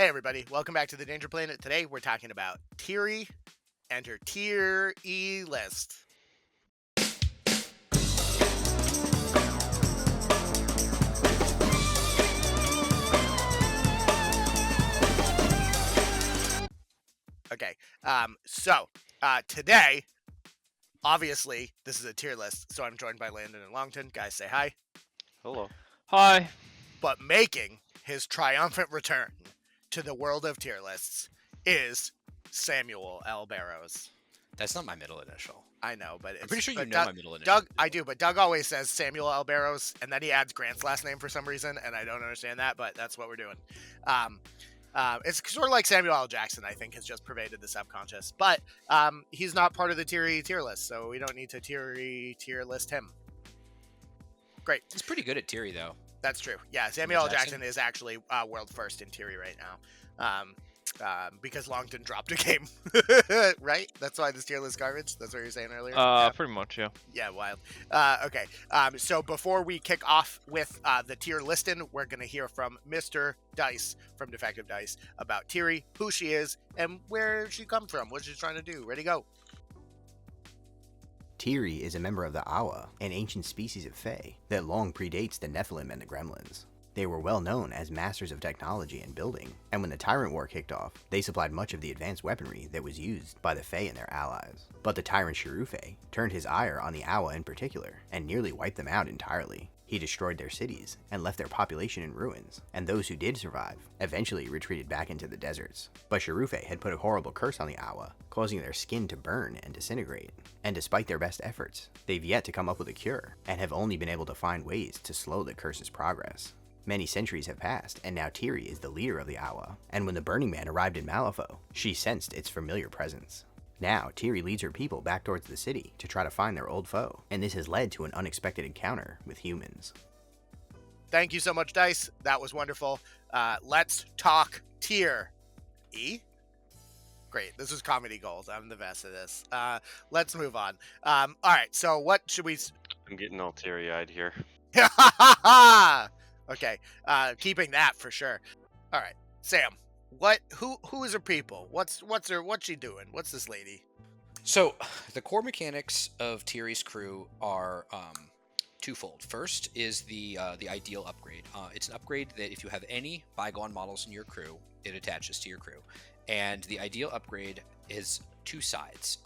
Hey everybody, welcome back to the Danger Planet. Today we're talking about Tiri and her Tier E list. Okay, so today, obviously, this is a tier list, so I'm joined by Landon and Longton. Guys, say hi. Hello. Hi. But making his triumphant return to the world of tier lists is Samuel L. Barrows. That's not my middle initial. I know, but it's... I'm pretty sure you know Doug, my middle initial. Doug, I do, but Doug always says Samuel L. Barrows, and then he adds Grant's last name for some reason, and I don't understand that, but that's what we're doing. It's sort of like Samuel L. Jackson, I think, has just pervaded the subconscious, but he's not part of the tier list, so we don't need to tier list him. Great. He's pretty good at Tiri, though. That's true. Yeah, Samuel L. Jackson is actually world first in Tiri right now. Because Longton dropped a game, right? That's why this tier list garbage. That's what you were saying earlier. Pretty much, yeah. Yeah, wild. Okay. So before we kick off with the tier listing, we're gonna hear from Mr. Dice from Defective Dice about Tiri, who she is, and where she come from, what she's trying to do. Ready, go. Tiri is a member of the Aua, an ancient species of Fae that long predates the Nephilim and the Gremlins. They were well known as masters of technology and building, and when the Tyrant War kicked off, they supplied much of the advanced weaponry that was used by the Fae and their allies. But the tyrant Cherufe turned his ire on the Aua in particular, and nearly wiped them out entirely. He destroyed their cities, and left their population in ruins, and those who did survive eventually retreated back into the deserts. But Cherufe had put a horrible curse on the Aua, causing their skin to burn and disintegrate. And despite their best efforts, they've yet to come up with a cure, and have only been able to find ways to slow the curse's progress. Many centuries have passed, and now Tiri is the leader of the Aua, and when the Burning Man arrived in Malifaux, she sensed its familiar presence. Now, Tiri leads her people back towards the city to try to find their old foe, and this has led to an unexpected encounter with humans. Thank you so much, Dice. That was wonderful. Let's talk Tier E. Great. This is comedy gold. I'm the best at this. Let's move on. All right. So what should we... I'm getting all teary-eyed here. Okay. Keeping that for sure. All right. Sam, who is her people? What's she doing? What's this lady? So, the core mechanics of Tiri's crew are twofold. First is the ideal upgrade. It's an upgrade that if you have any Bygone models in your crew, it attaches to your crew. And the ideal upgrade is two sides.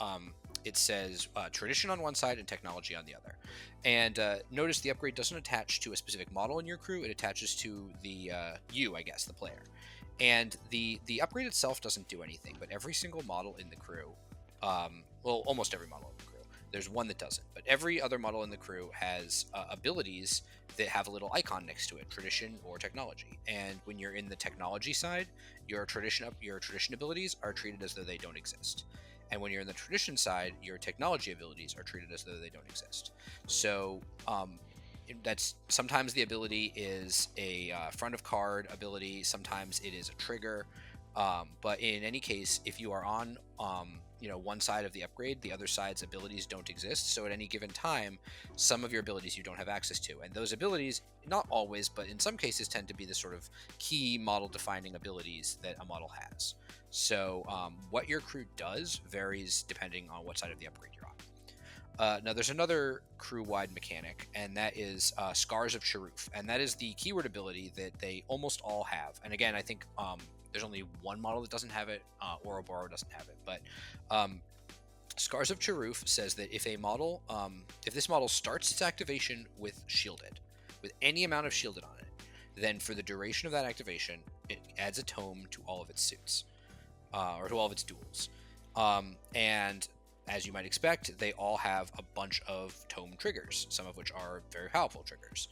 It says tradition on one side and technology on the other. And notice the upgrade doesn't attach to a specific model in your crew. It attaches to the the player. And the upgrade itself doesn't do anything, but every single model in the crew, almost every model in the crew, there's one that doesn't, but every other model in the crew has abilities that have a little icon next to it, tradition or technology. And when you're in the technology side, your tradition abilities are treated as though they don't exist. And when you're in the tradition side, your technology abilities are treated as though they don't exist. So that's sometimes the ability is a front of card ability, sometimes it is a trigger. But in any case, if you are on one side of the upgrade, the other side's abilities don't exist. So at any given time, some of your abilities you don't have access to. And those abilities, not always, but in some cases tend to be the sort of key model defining abilities that a model has. So what your crew does varies depending on what side of the upgrade you're on. Now there's another crew-wide mechanic, and that is Scars of Cherufe. And that is the keyword ability that they almost all have. And again, I think there's only one model that doesn't have it. Oro Boro doesn't have it. But Scars of Cherufe says that if a model, if this model starts its activation with shielded, with any amount of shielded on it, then for the duration of that activation, it adds a tome to all of its suits, or to all of its duels. And as you might expect, they all have a bunch of tome triggers, some of which are very powerful triggers.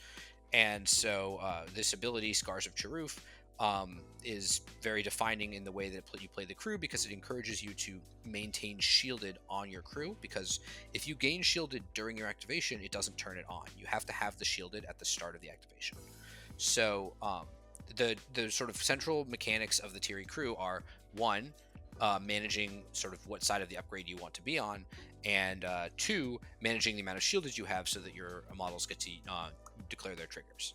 And so this ability, Scars of Cherufe, is very defining in the way that you play the crew, because it encourages you to maintain shielded on your crew, because if you gain shielded during your activation, it doesn't turn it on. You have to have the shielded at the start of the activation. So the sort of central mechanics of the Tiri crew are, one, managing sort of what side of the upgrade you want to be on, and two, managing the amount of shielded you have so that your models get to declare their triggers.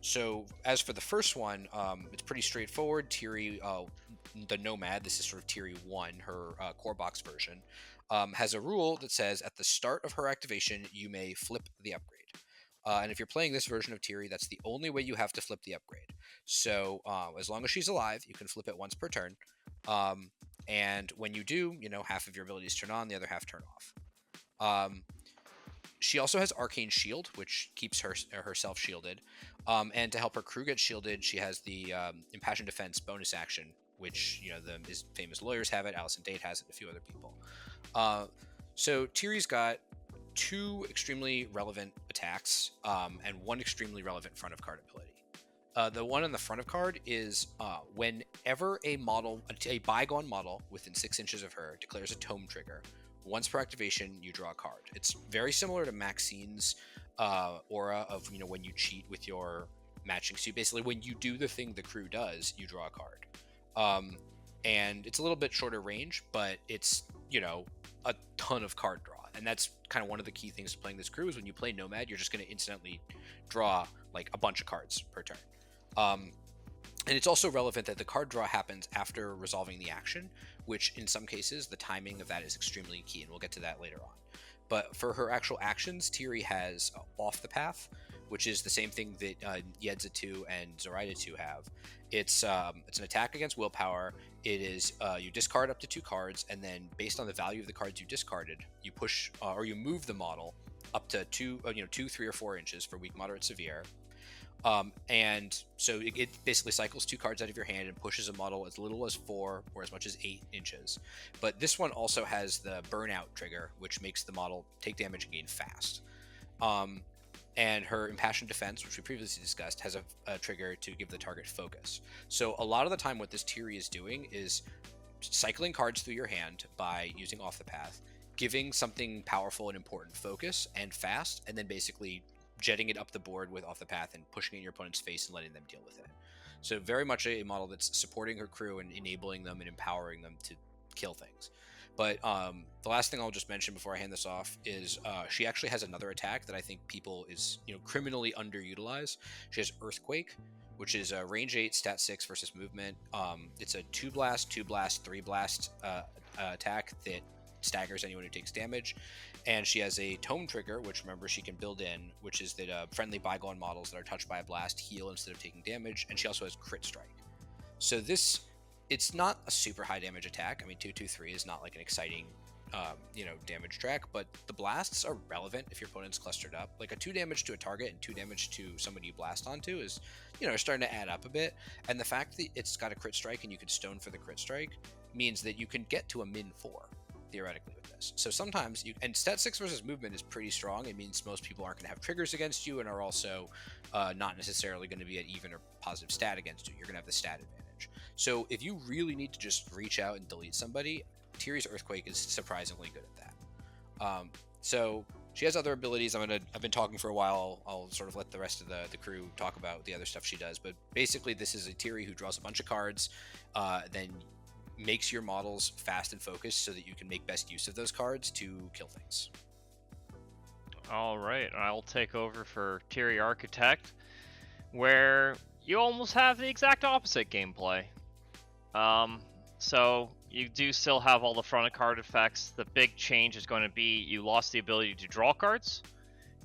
So as for the first one, it's pretty straightforward. Tiri, the Nomad, this is sort of Tiri 1, her core box version, has a rule that says at the start of her activation, you may flip the upgrade. And if you're playing this version of Tiri, that's the only way you have to flip the upgrade. So as long as she's alive, you can flip it once per turn. And when you do, half of your abilities turn on, the other half turn off. She also has Arcane Shield, which keeps herself shielded. And to help her crew get shielded, she has the Impassioned Defense bonus action, which, the famous lawyers have it, Allison Date has it, a few other people. So Tiri's got 2 extremely relevant attacks and 1 extremely relevant front of card ability. The one on the front of card is whenever a Bygone model within 6 inches of her declares a tome trigger, once per activation, you draw a card. It's very similar to Maxine's aura of, when you cheat with your matching suit. Basically, when you do the thing the crew does, you draw a card. And it's a little bit shorter range, but it's, a ton of card draw. And that's kind of one of the key things to playing this crew is when you play Nomad, you're just going to instantly draw like a bunch of cards per turn. And it's also relevant that the card draw happens after resolving the action, which in some cases, the timing of that is extremely key, and we'll get to that later on. But for her actual actions, Tiri has Off the Path, which is the same thing that Yedza 2 and Zoraida 2 have. It's an attack against willpower. It is you discard up to 2 cards, and then based on the value of the cards you discarded, you push or you move the model up to 2, 3 or 4 inches for weak, moderate, severe. And so it basically cycles 2 cards out of your hand and pushes a model as little as 4 or as much as 8 inches. But this one also has the burnout trigger, which makes the model take damage and gain fast. And her Impassioned Defense, which we previously discussed, has a trigger to give the target focus. So a lot of the time what this Tiri is doing is cycling cards through your hand by using Off the Path, giving something powerful and important focus and fast, and then basically jetting it up the board with Off the Path and pushing it in your opponent's face and letting them deal with it. So very much a model that's supporting her crew and enabling them and empowering them to kill things. But the last thing I'll just mention before I hand this off is she actually has another attack that I think people is criminally underutilized. She has Earthquake, which is a range 8 stat 6 versus movement. It's a 2 blast, 2 blast, 3 blast attack that staggers anyone who takes damage. And she has a tome trigger, which remember she can build in, which is that friendly Bygone models that are touched by a blast heal instead of taking damage. And she also has Crit Strike. So it's not a super high damage attack. I mean, 2/2/3 is not like an exciting, damage track, but the blasts are relevant if your opponent's clustered up. Like a 2 damage to a target and 2 damage to somebody you blast onto is, starting to add up a bit. And the fact that it's got a Crit Strike and you can stone for the Crit Strike means that you can get to a min 4, theoretically, with this. So sometimes and stat 6 versus movement is pretty strong. It means most people aren't going to have triggers against you and are also not necessarily going to be at even or positive stat against you. You're going to have the stat advantage. So if you really need to just reach out and delete somebody, Tiri's Earthquake is surprisingly good at that. So she has other abilities. I've been talking for a while. I'll sort of let the rest of the crew talk about the other stuff she does. But basically, this is a Tiri who draws a bunch of cards, then makes your models fast and focused so that you can make best use of those cards to kill things. All right, I'll take over for Tiri Architect, where you almost have the exact opposite gameplay. So you do still have all the front of card effects. The big change is going to be you lost the ability to draw cards,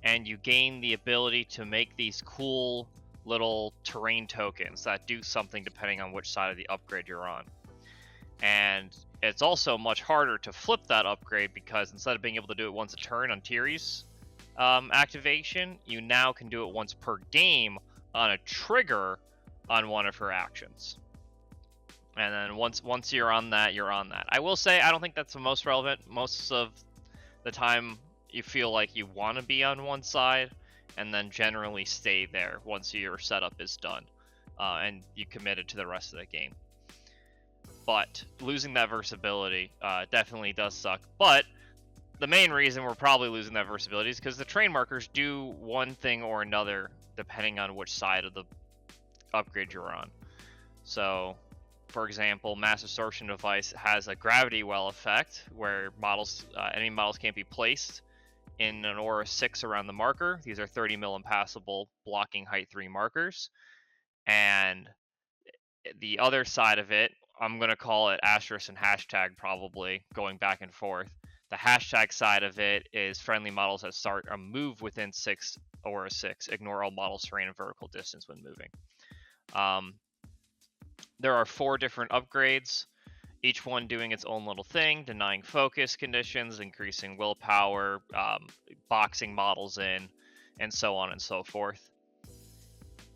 and you gain the ability to make these cool little terrain tokens that do something depending on which side of the upgrade you're on. And it's also much harder to flip that upgrade because instead of being able to do it once a turn on Tiri's activation, you now can do it once per game on a trigger on one of her actions. And then once you're on that, you're on that. I will say I don't think that's the most relevant. Most of the time you feel like you want to be on one side and then generally stay there once your setup is done and you committed to the rest of the game. But losing that versatility definitely does suck. But the main reason we're probably losing that versatility is because the train markers do one thing or another depending on which side of the upgrade you're on. So, for example, Mass Absorption Device has a gravity well effect where enemy models can't be placed in an aura 6 around the marker. These are 30 mil impassable, blocking height 3 markers. And the other side of it, I'm going to call it asterisk and hashtag, probably going back and forth. The hashtag side of it is friendly models that start a move within 6 aura 6. Ignore all models terrain and vertical distance when moving. There are 4 different upgrades, each one doing its own little thing, denying focus conditions, increasing willpower, boxing models in, and so on and so forth.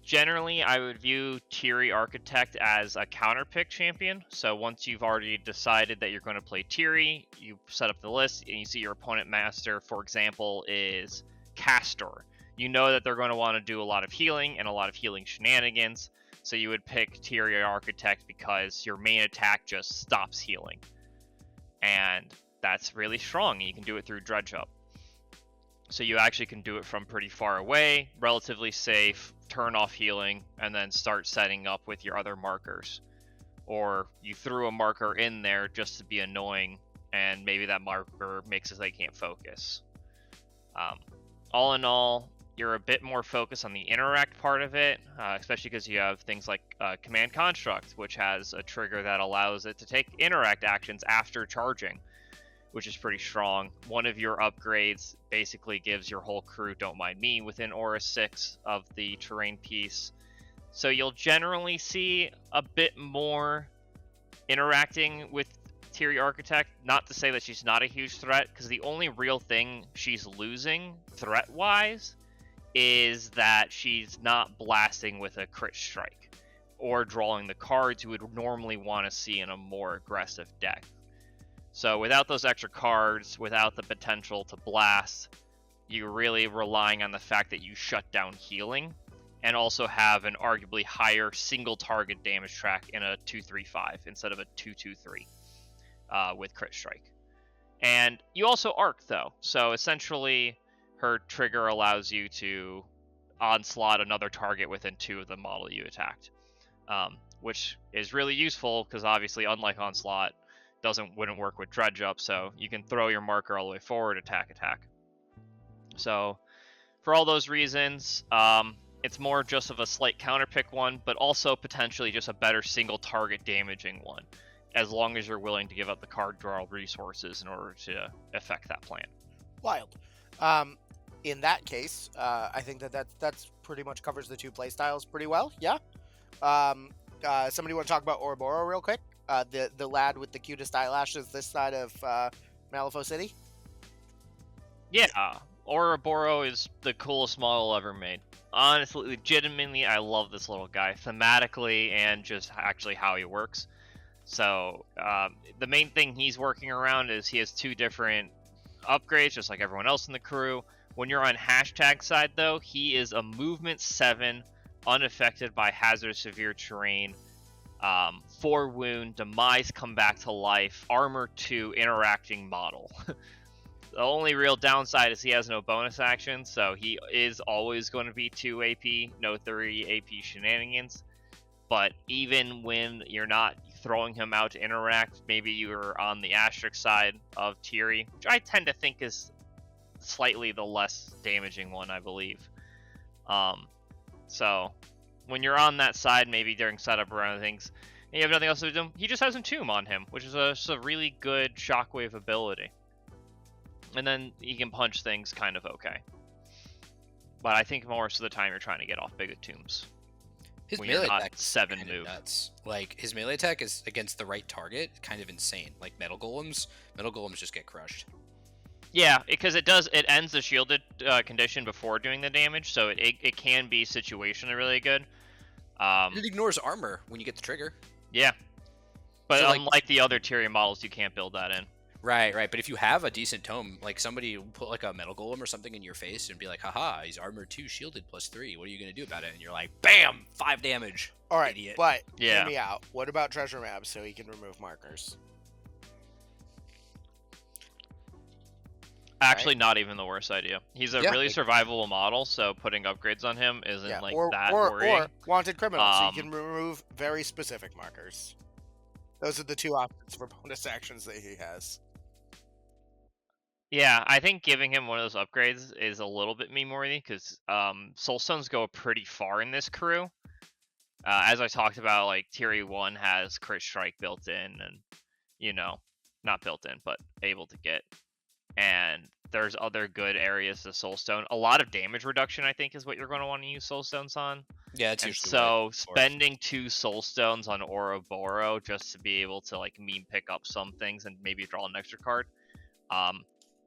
Generally, I would view Tiri Architect as a counterpick champion. So once you've already decided that you're going to play Tiri, you set up the list, and you see your opponent master, for example, is Castor. You know that they're going to want to do a lot of healing and a lot of healing shenanigans. So you would pick Tiri Architect because your main attack just stops healing. And that's really strong. You can do it through Dredge Up. So you actually can do it from pretty far away, relatively safe, turn off healing, and then start setting up with your other markers. Or you threw a marker in there just to be annoying, and maybe that marker makes it so they can't focus. All in all, you're a bit more focused on the interact part of it, especially because you have things like Command Construct, which has a trigger that allows it to take interact actions after charging, which is pretty strong. One of your upgrades basically gives your whole crew Don't Mind Me within Aura 6 of the terrain piece. So you'll generally see a bit more interacting with Tiri Architect. Not to say that she's not a huge threat, because the only real thing she's losing threat-wise is that she's not blasting with a crit strike or drawing the cards you would normally want to see in a more aggressive deck. So without those extra cards, without the potential to blast, you're really relying on the fact that you shut down healing and also have an arguably higher single target damage track in a 2-3-5 instead of a 2-2-3 with crit strike. And you also arc though, so essentially her trigger allows you to onslaught another target within 2 of the model you attacked, which is really useful because obviously, unlike onslaught, wouldn't work with Dredge Up, so you can throw your marker all the way forward, attack. So for all those reasons, it's more just of a slight counterpick one, but also potentially just a better single target damaging one, as long as you're willing to give up the card draw resources in order to affect that plan. Wild. In that case, I think that's pretty much covers the 2 playstyles pretty well. Yeah. Somebody want to talk about Oro Boro real quick? The lad with the cutest eyelashes this side of Malifaux City? Yeah, Oro Boro is the coolest model ever made. Honestly, legitimately, I love this little guy, thematically and just actually how he works. So, the main thing he's working around is he has 2 different upgrades, just like everyone else in the crew. When you're on hashtag side, though, he is a movement 7, unaffected by hazard severe terrain, 4 wound, demise come back to life, armor 2, interacting model. The only real downside is he has no bonus action, so he is always going to be 2 AP, no 3 AP shenanigans. But even when you're not throwing him out to interact, maybe you're on the asterisk side of Tiri, which I tend to think is slightly the less damaging one, I believe. So when you're on that side, maybe during setup or other things, and you have nothing else to do, he just has Entomb on him, which is a really good shockwave ability. And then he can punch things kind of okay. But I think most of the time you're trying to get off big tombs. His when melee you're not attack is 7 kind of move. nuts. Like, his melee attack is against the right target, kind of insane. Like metal golems just get crushed. Yeah, because it ends the shielded condition before doing the damage, so it can be situationally really good. It ignores armor when you get the trigger. Yeah, but So, unlike the other Tiri models, you can't build that in. Right. But if you have a decent tome, like somebody will put like a metal golem or something in your face and be like, haha, he's armor 2 shielded +3. What are you going to do about it? And you're like, bam, 5 damage. All right, Idiot. but Yeah. hear me out. What about Treasure Map so he can remove markers? Actually, not even the worst idea. He's a Yeah, really like- survivable model, so putting upgrades on him isn't Yeah, like or, that or, worrying. or Wanted Criminal, so you Um, can remove very specific markers. Those are the 2 options for bonus actions that he has. Yeah, I think giving him one of those upgrades is a little bit meme-worthy because Soulstones go pretty far in this crew. As I talked about, like Tiri 1 has crit strike built in, and not built in, but able to get. And there's other good areas to Soulstone. A lot of damage reduction, I think, is what you're going to want to use Soulstones on. Yeah, it's And usually what I so look for. spending 2 Soulstones on Oro Boro just to be able to like meme pick up some things and maybe draw an extra card.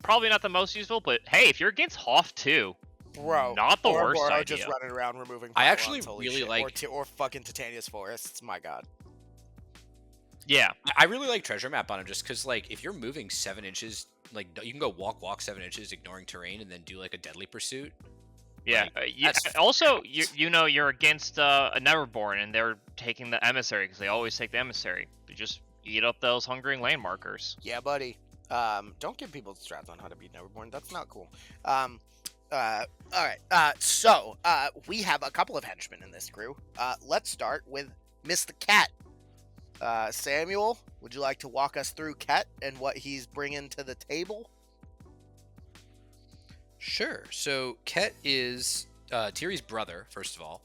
Probably not the most useful, but hey, if you're against Hoff too, Bro, not the Oro worst Boro idea. just running around removing I pylons, actually holy really shit. like- or fucking Titania's Forests. My god. Yeah, I really like treasure map on him just because, like, if you're moving 7 inches, like, you can go walk 7 inches, ignoring terrain, and then do like a deadly pursuit. yeah. that's Also, you're against a Neverborn, and they're taking the Emissary because they always take the Emissary. You just eat up those hungering land markers. Yeah, buddy. Don't give people strats on how to beat Neverborn. That's not cool. Alright. So, we have a couple of henchmen in this crew. Let's start with Mr. Kett. Samuel, would you like to walk us through Kett and what he's bringing to the table? Sure. So Kett is Tiri's brother, first of all.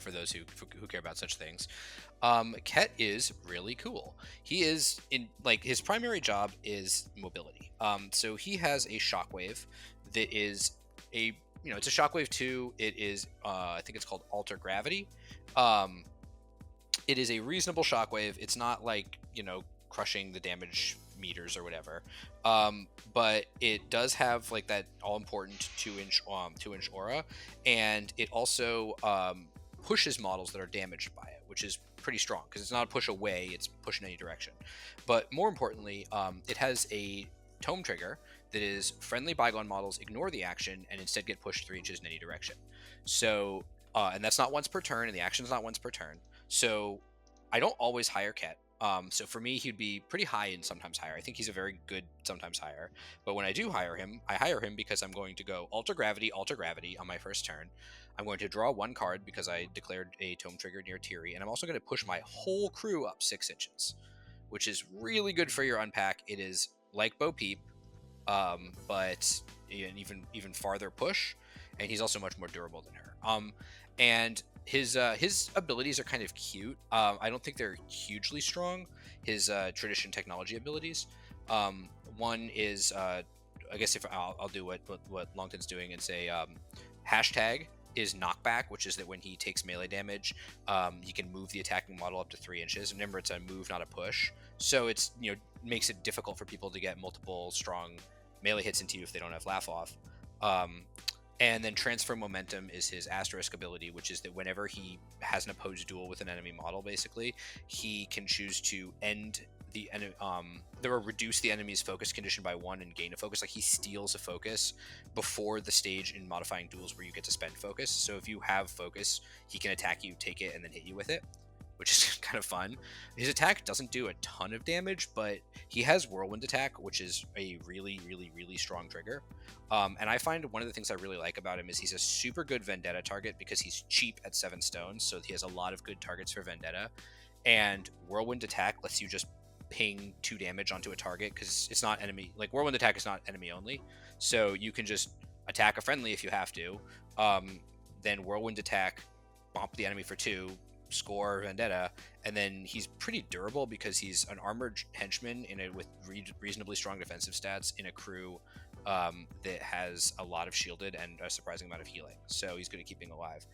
For those who care about such things. Kett is really cool. He is his primary job is mobility. So he has a shockwave that is it's a shockwave 2. It is I think it's called alter gravity. It is a reasonable shockwave. It's not like crushing the damage meters or whatever. But it does have like that all important 2-inch aura, and it also pushes models that are damaged by it, which is pretty strong because it's not a push away, it's push in any direction. But more importantly, it has a tome trigger that is friendly Bygone models ignore the action and instead get pushed 3 inches in any direction. So and that's not once per turn, and the action is not once per turn. So I don't always hire Kett. So for me, he'd be pretty high and sometimes higher. I think he's a very good sometimes higher. But when I do hire him, I hire him because I'm going to go alter gravity on my first turn. I'm going to draw 1 card because I declared a tome trigger near Tiri, and I'm also going to push my whole crew up 6 inches, which is really good for your unpack. It is like Bo Peep, but an even farther push, and he's also much more durable than her. And his abilities are kind of cute. I don't think they're hugely strong. His tradition technology abilities. One is I guess if I'll do what Longton's doing and say hashtag is knockback, which is that when he takes melee damage, he can move the attacking model up to 3 inches. Remember, it's a move, not a push. So it's makes it difficult for people to get multiple strong melee hits into you if they don't have laugh off. And then transfer momentum is his asterisk ability, which is that whenever he has an opposed duel with an enemy model, basically, he can choose to end the or reduce the enemy's focus condition by 1 and gain a focus. Like, he steals a focus before the stage in modifying duels where you get to spend focus. So if you have focus, he can attack you, take it, and then hit you with it, which is kind of fun. His attack doesn't do a ton of damage, but he has Whirlwind Attack, which is a really, really, really strong trigger. And I find one of the things I really like about him is he's a super good Vendetta target because he's cheap at 7 stones, so he has a lot of good targets for Vendetta. And Whirlwind Attack lets you just ping 2 damage onto a target because it's not enemy. Like, Whirlwind Attack is not enemy only, so you can just attack a friendly if you have to. Then Whirlwind Attack, bump the enemy for 2, score Vendetta, and then he's pretty durable because he's an armored henchman with reasonably strong defensive stats in a crew that has a lot of shielded and a surprising amount of healing, so he's good at keeping alive.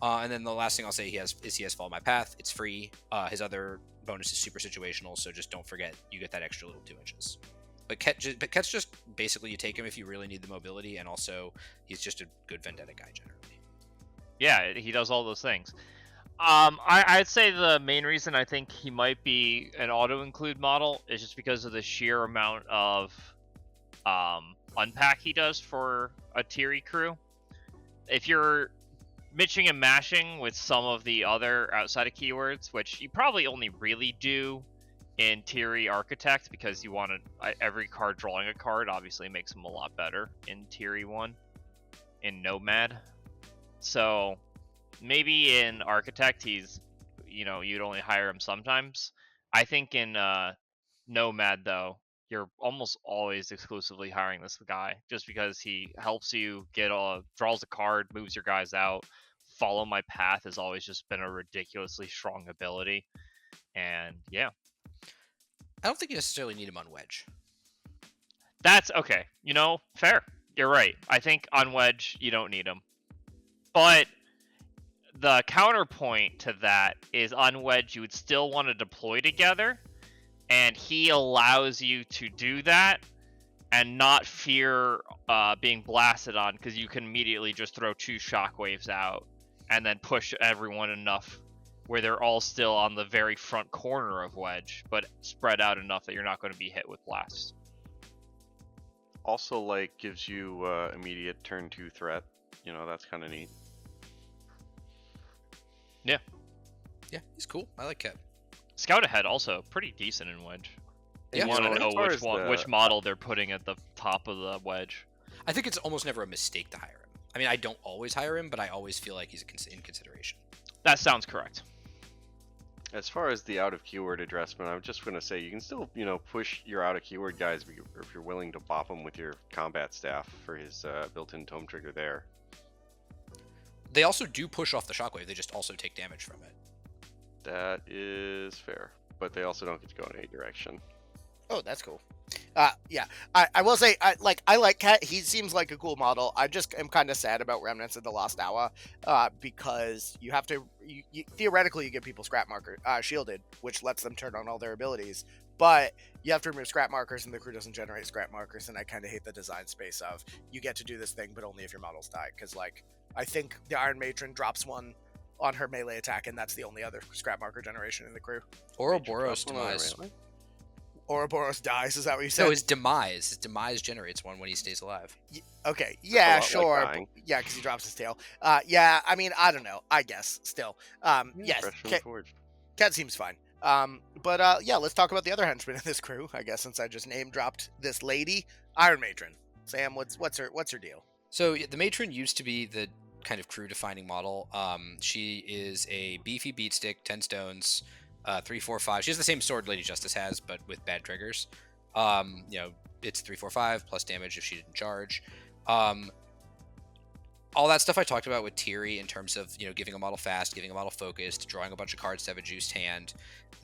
And then the last thing I'll say he has Follow My Path. It's free. His other bonus is super situational, so just don't forget you get that extra little 2 inches. But Kett's just basically, you take him if you really need the mobility, and also he's just a good Vendetta guy generally. Yeah, he does all those things. I'd say the main reason I think he might be an auto-include model is just because of the sheer amount of unpack he does for a Tiri crew. If you're mitching and mashing with some of the other outside of keywords, which you probably only really do in Tiri Architect because you want every card drawing a card obviously makes him a lot better in Tiri 1 in Nomad. So maybe in Architect he's, you'd only hire him sometimes. I think in Nomad though, you're almost always exclusively hiring this guy just because he helps you draws a card, moves your guys out. Follow my path has always just been a ridiculously strong ability, and yeah, I don't think you necessarily need him on Wedge. that's okay. Fair. You're right. I think on Wedge you don't need him, but the counterpoint to that is on Wedge you would still want to deploy together, and he allows you to do that and not fear being blasted on, because you can immediately just throw 2 shockwaves out and then push everyone enough where they're all still on the very front corner of Wedge, but spread out enough that you're not going to be hit with blasts. Also, like, gives you immediate turn 2 threat. That's kind of neat. Yeah. Yeah, he's cool. I like Kett. Scout Ahead also pretty decent in Wedge. Yeah, You want to as know far as which model they're putting at the top of the Wedge. I think it's almost never a mistake to hire him. I mean, I don't always hire him, but I always feel like he's in consideration. That sounds correct. As far as the out of keyword addressment, I'm just going to say you can still, push your out of keyword guys if you're willing to bop him with your combat staff for his built-in tome trigger there. They also do push off the shockwave. They just also take damage from it. That is fair, but they also don't get to go in any direction. Oh, that's cool. Yeah, I will say, I like Kett. He seems like a cool model. I just am kind of sad about Remnants of the Lost Aua, because you have to, theoretically, you get people scrap marker, shielded, which lets them turn on all their abilities, but you have to remove scrap markers, and the crew doesn't generate scrap markers, and I kind of hate the design space of, you get to do this thing, but only if your models die, because, I think the Iron Matron drops one on her melee attack, and that's the only other scrap marker generation in the crew. Oro Boro's demise. Oro Boro dies, is that what you said? No, his demise. His demise generates one when he stays alive. Okay, yeah, like sure. dying. Yeah, because he drops his tail. Yeah, I mean, I don't know. I guess, still. Yes, Fresh from the forge. Kett seems fine. But yeah, let's talk about the other henchmen in this crew, I guess, since I just name-dropped this lady. Iron Matron. Sam, what's her deal? So the Matron used to be the kind of crew-defining model. She is a beefy beatstick, 10 stones, 3/4/5. She has the same sword Lady Justice has, but with bad triggers. It's 3/4/5 plus damage if she didn't charge. All that stuff I talked about with Tiri in terms of giving a model fast, giving a model focused, drawing a bunch of cards to have a juiced hand.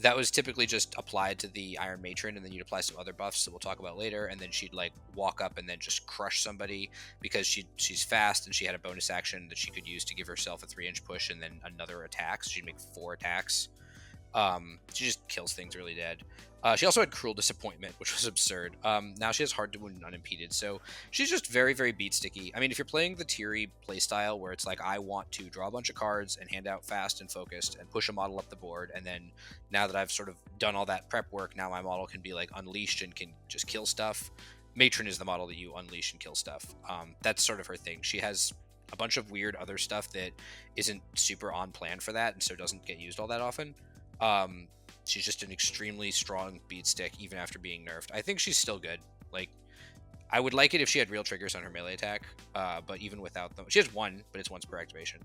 That was typically just applied to the Iron Matron, and then you'd apply some other buffs that we'll talk about later, and then she'd walk up and then just crush somebody because she's fast and she had a bonus action that she could use to give herself a 3-inch push and then another attack. So she'd make 4 attacks. She just kills things really dead. She also had Cruel Disappointment, which was absurd. Now she has Hard to Wound Unimpeded, so she's just very, very beat sticky. I mean, if you're playing the Tiri playstyle where it's I want to draw a bunch of cards and hand out fast and focused and push a model up the board, and then now that I've sort of done all that prep work, now my model can be unleashed and can just kill stuff. Matron is the model that you unleash and kill stuff. That's sort of her thing. She has a bunch of weird other stuff that isn't super on plan for that, and so doesn't get used all that often. She's just an extremely strong beat stick even after being nerfed. I think she's still good. I would like it if she had real triggers on her melee attack, but even without them, she has 1, but it's once per activation.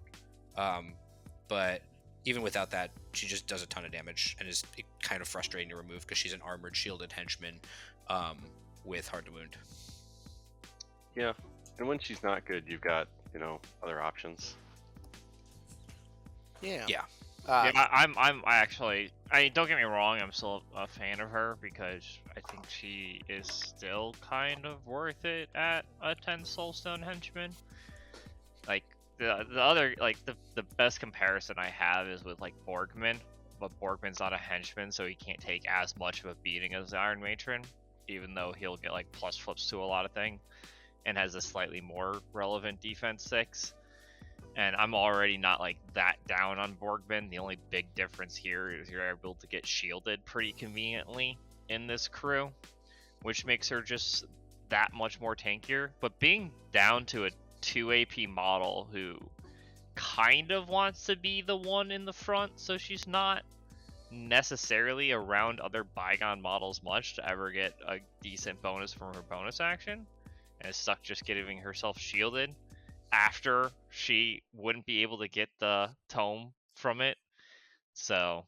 But even without that, she just does a ton of damage and is kind of frustrating to remove because she's an armored, shielded henchman with Hard to Wound. Yeah, and when she's not good, you've got other options. Yeah. Yeah. Don't get me wrong, I'm still a fan of her because I think she is still kind of worth it at a 10 Soulstone henchman. The best comparison I have is with Borgman, but Borgman's not a henchman, so he can't take as much of a beating as the Iron Matron, even though he'll get plus flips to a lot of things and has a slightly more relevant defense 6. And I'm already not that down on Borgman. The only big difference here is you're able to get shielded pretty conveniently in this crew, which makes her just that much more tankier. But being down to a 2 AP model who kind of wants to be the one in the front, so she's not necessarily around other Bygone models much to ever get a decent bonus from her bonus action, and is stuck just getting herself shielded after she wouldn't be able to get the tome from it. So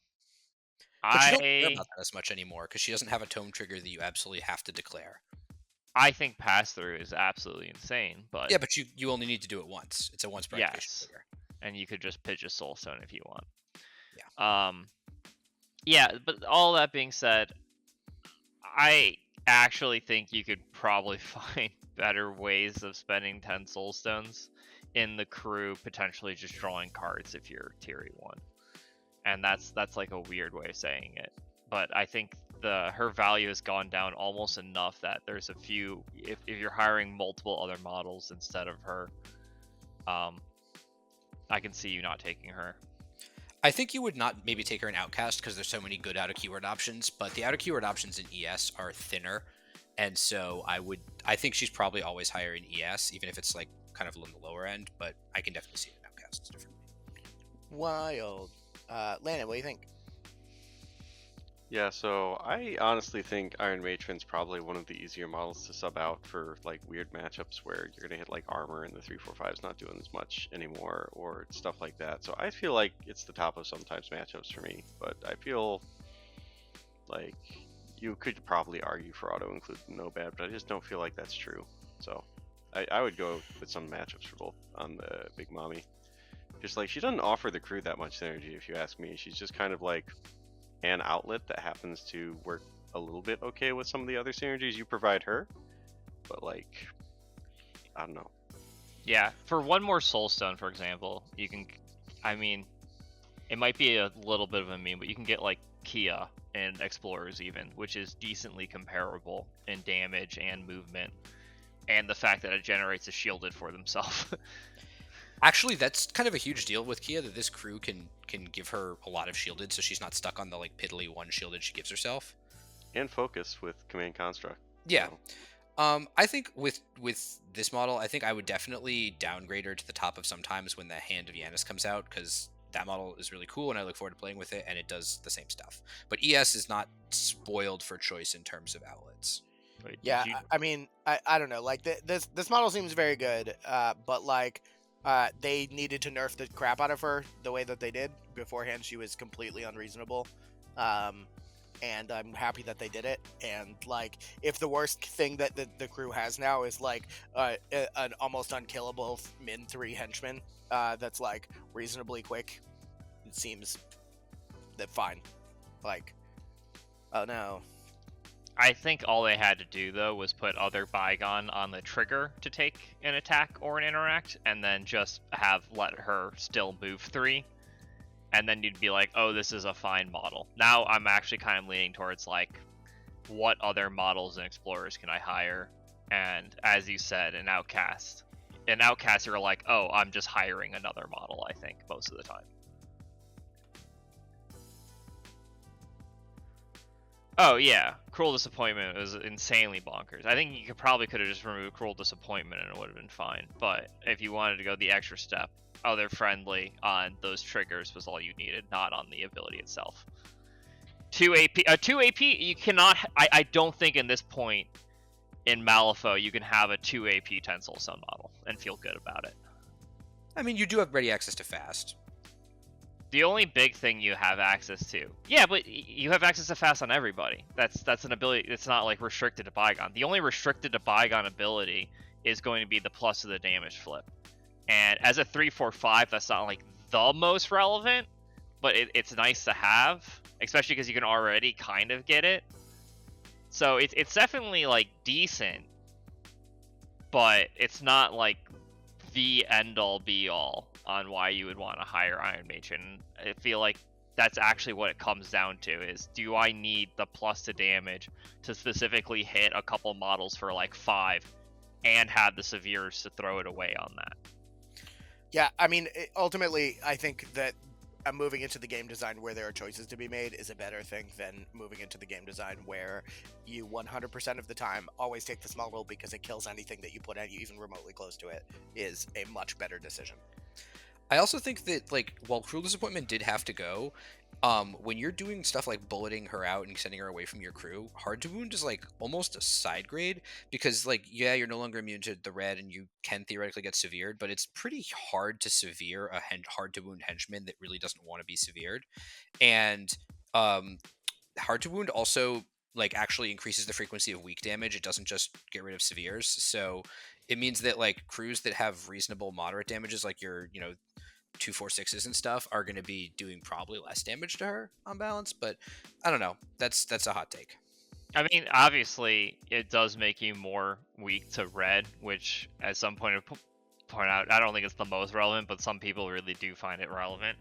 But you don't care I about that as much anymore because she doesn't have a tome trigger that you absolutely have to declare. I think pass through is absolutely insane, but Yeah, but you only need to do it once. It's a once per activation yes, trigger. and you could just pitch a soul stone if you want. Yeah. Yeah, but all that being said, I actually think you could probably find better ways of spending 10 soul stones in the crew, potentially just drawing cards if you're Tiri 1. And that's like a weird way of saying it. But I think her value has gone down almost enough that there's a few, if you're hiring multiple other models instead of her, I can see you not taking her. I think you would not maybe take her in Outcast because there's so many good out of keyword options, but the out of keyword options in ES are thinner, and so I think she's probably always higher in ES, even if it's like kind of on the lower end. But I can definitely see it in Outcasts differently. Wild. Landon, what do you think? Yeah, so I honestly think Iron Matron's probably one of the easier models to sub out for like weird matchups where you're gonna hit like armor and the 3/4/5's not doing as much anymore or stuff like that. So I feel like it's the top of sometimes matchups for me, but I feel like you could probably argue for auto include Nomad, but I just don't feel like that's true. So I would go with some matchups for both on the Big Mommy. Just like she doesn't offer the crew that much synergy if you ask me. She's just kind of like an outlet that happens to work a little bit okay with some of the other synergies you provide her, but like I don't know. Yeah, for one more soul stone, for example, you can, I mean, it might be a little bit of a meme, but you can get like Kia and Explorers even, which is decently comparable in damage and movement, and the fact that it generates a shielded for themselves. Actually, that's kind of a huge deal with Kia, that this crew can give her a lot of shielded, so she's not stuck on the like piddly one shielded she gives herself. And focus with command construct. Yeah. So. I think with this model, I think I would definitely downgrade her to the top of sometimes when the Hand of Yanis comes out, because that model is really cool and I look forward to playing with it, and it does the same stuff. But ES is not spoiled for choice in terms of outlets. Wait, Yeah, did you- I mean, I don't know. Like this model seems very good, but like they needed to nerf the crap out of her the way that they did beforehand. She was completely unreasonable, and I'm happy that they did it. And like, if the worst thing that the crew has now is like an almost unkillable min 3 henchman that's like reasonably quick, it seems that fine. Like, oh no. I think all they had to do though was put other Bygone on the trigger to take an attack or an interact, and then just let her still move 3, and then you'd be like, oh, this is a fine model. Now I'm actually kind of leaning towards like, what other models and explorers can I hire? And as you said, an Outcast. An Outcast, you're like, oh, I'm just hiring another model, I think, most of the time. Oh yeah, Cruel Disappointment was insanely bonkers. I think you could have just removed Cruel Disappointment and it would have been fine. But if you wanted to go the extra step, other friendly on those triggers was all you needed, not on the ability itself. 2 AP, 2 AP. You cannot. I don't think in this point in Malifaux you can have a 2 AP 10 Soul Stone model and feel good about it. I mean, you do have ready access to fast. The only big thing you have access to, yeah, but you have access to fast on everybody. That's an ability. It's not like restricted to Bygone. The only restricted to Bygone ability is going to be the plus of the damage flip. And as a 3/4/5, that's not like the most relevant, but it's nice to have, especially because you can already kind of get it. So it's definitely like decent, but it's not like the end all be all on why you would want to hire Iron Matron. I feel like that's actually what it comes down to is, do I need the plus to damage to specifically hit a couple models for like 5 and have the severes to throw it away on that? Yeah, I mean, ultimately, I think that moving into the game design where there are choices to be made is a better thing than moving into the game design where you 100% of the time always take this model because it kills anything that you put at you even remotely close to it, is a much better decision. I also think that, like, while Cruel Disappointment did have to go, when you're doing stuff like bulleting her out and sending her away from your crew, Hard to Wound is, like, almost a side grade, because, like, yeah, you're no longer immune to the red and you can theoretically get severed, but it's pretty hard to severe a Hard to Wound henchman that really doesn't want to be severed. And Hard to Wound also like actually increases the frequency of weak damage. It doesn't just get rid of severes. So it means that like crews that have reasonable moderate damages, like your 2, 4, 6s and stuff, are going to be doing probably less damage to her on balance. But I don't know. That's a hot take. I mean, obviously, it does make you more weak to red, which at some point point out, I don't think it's the most relevant, but some people really do find it relevant.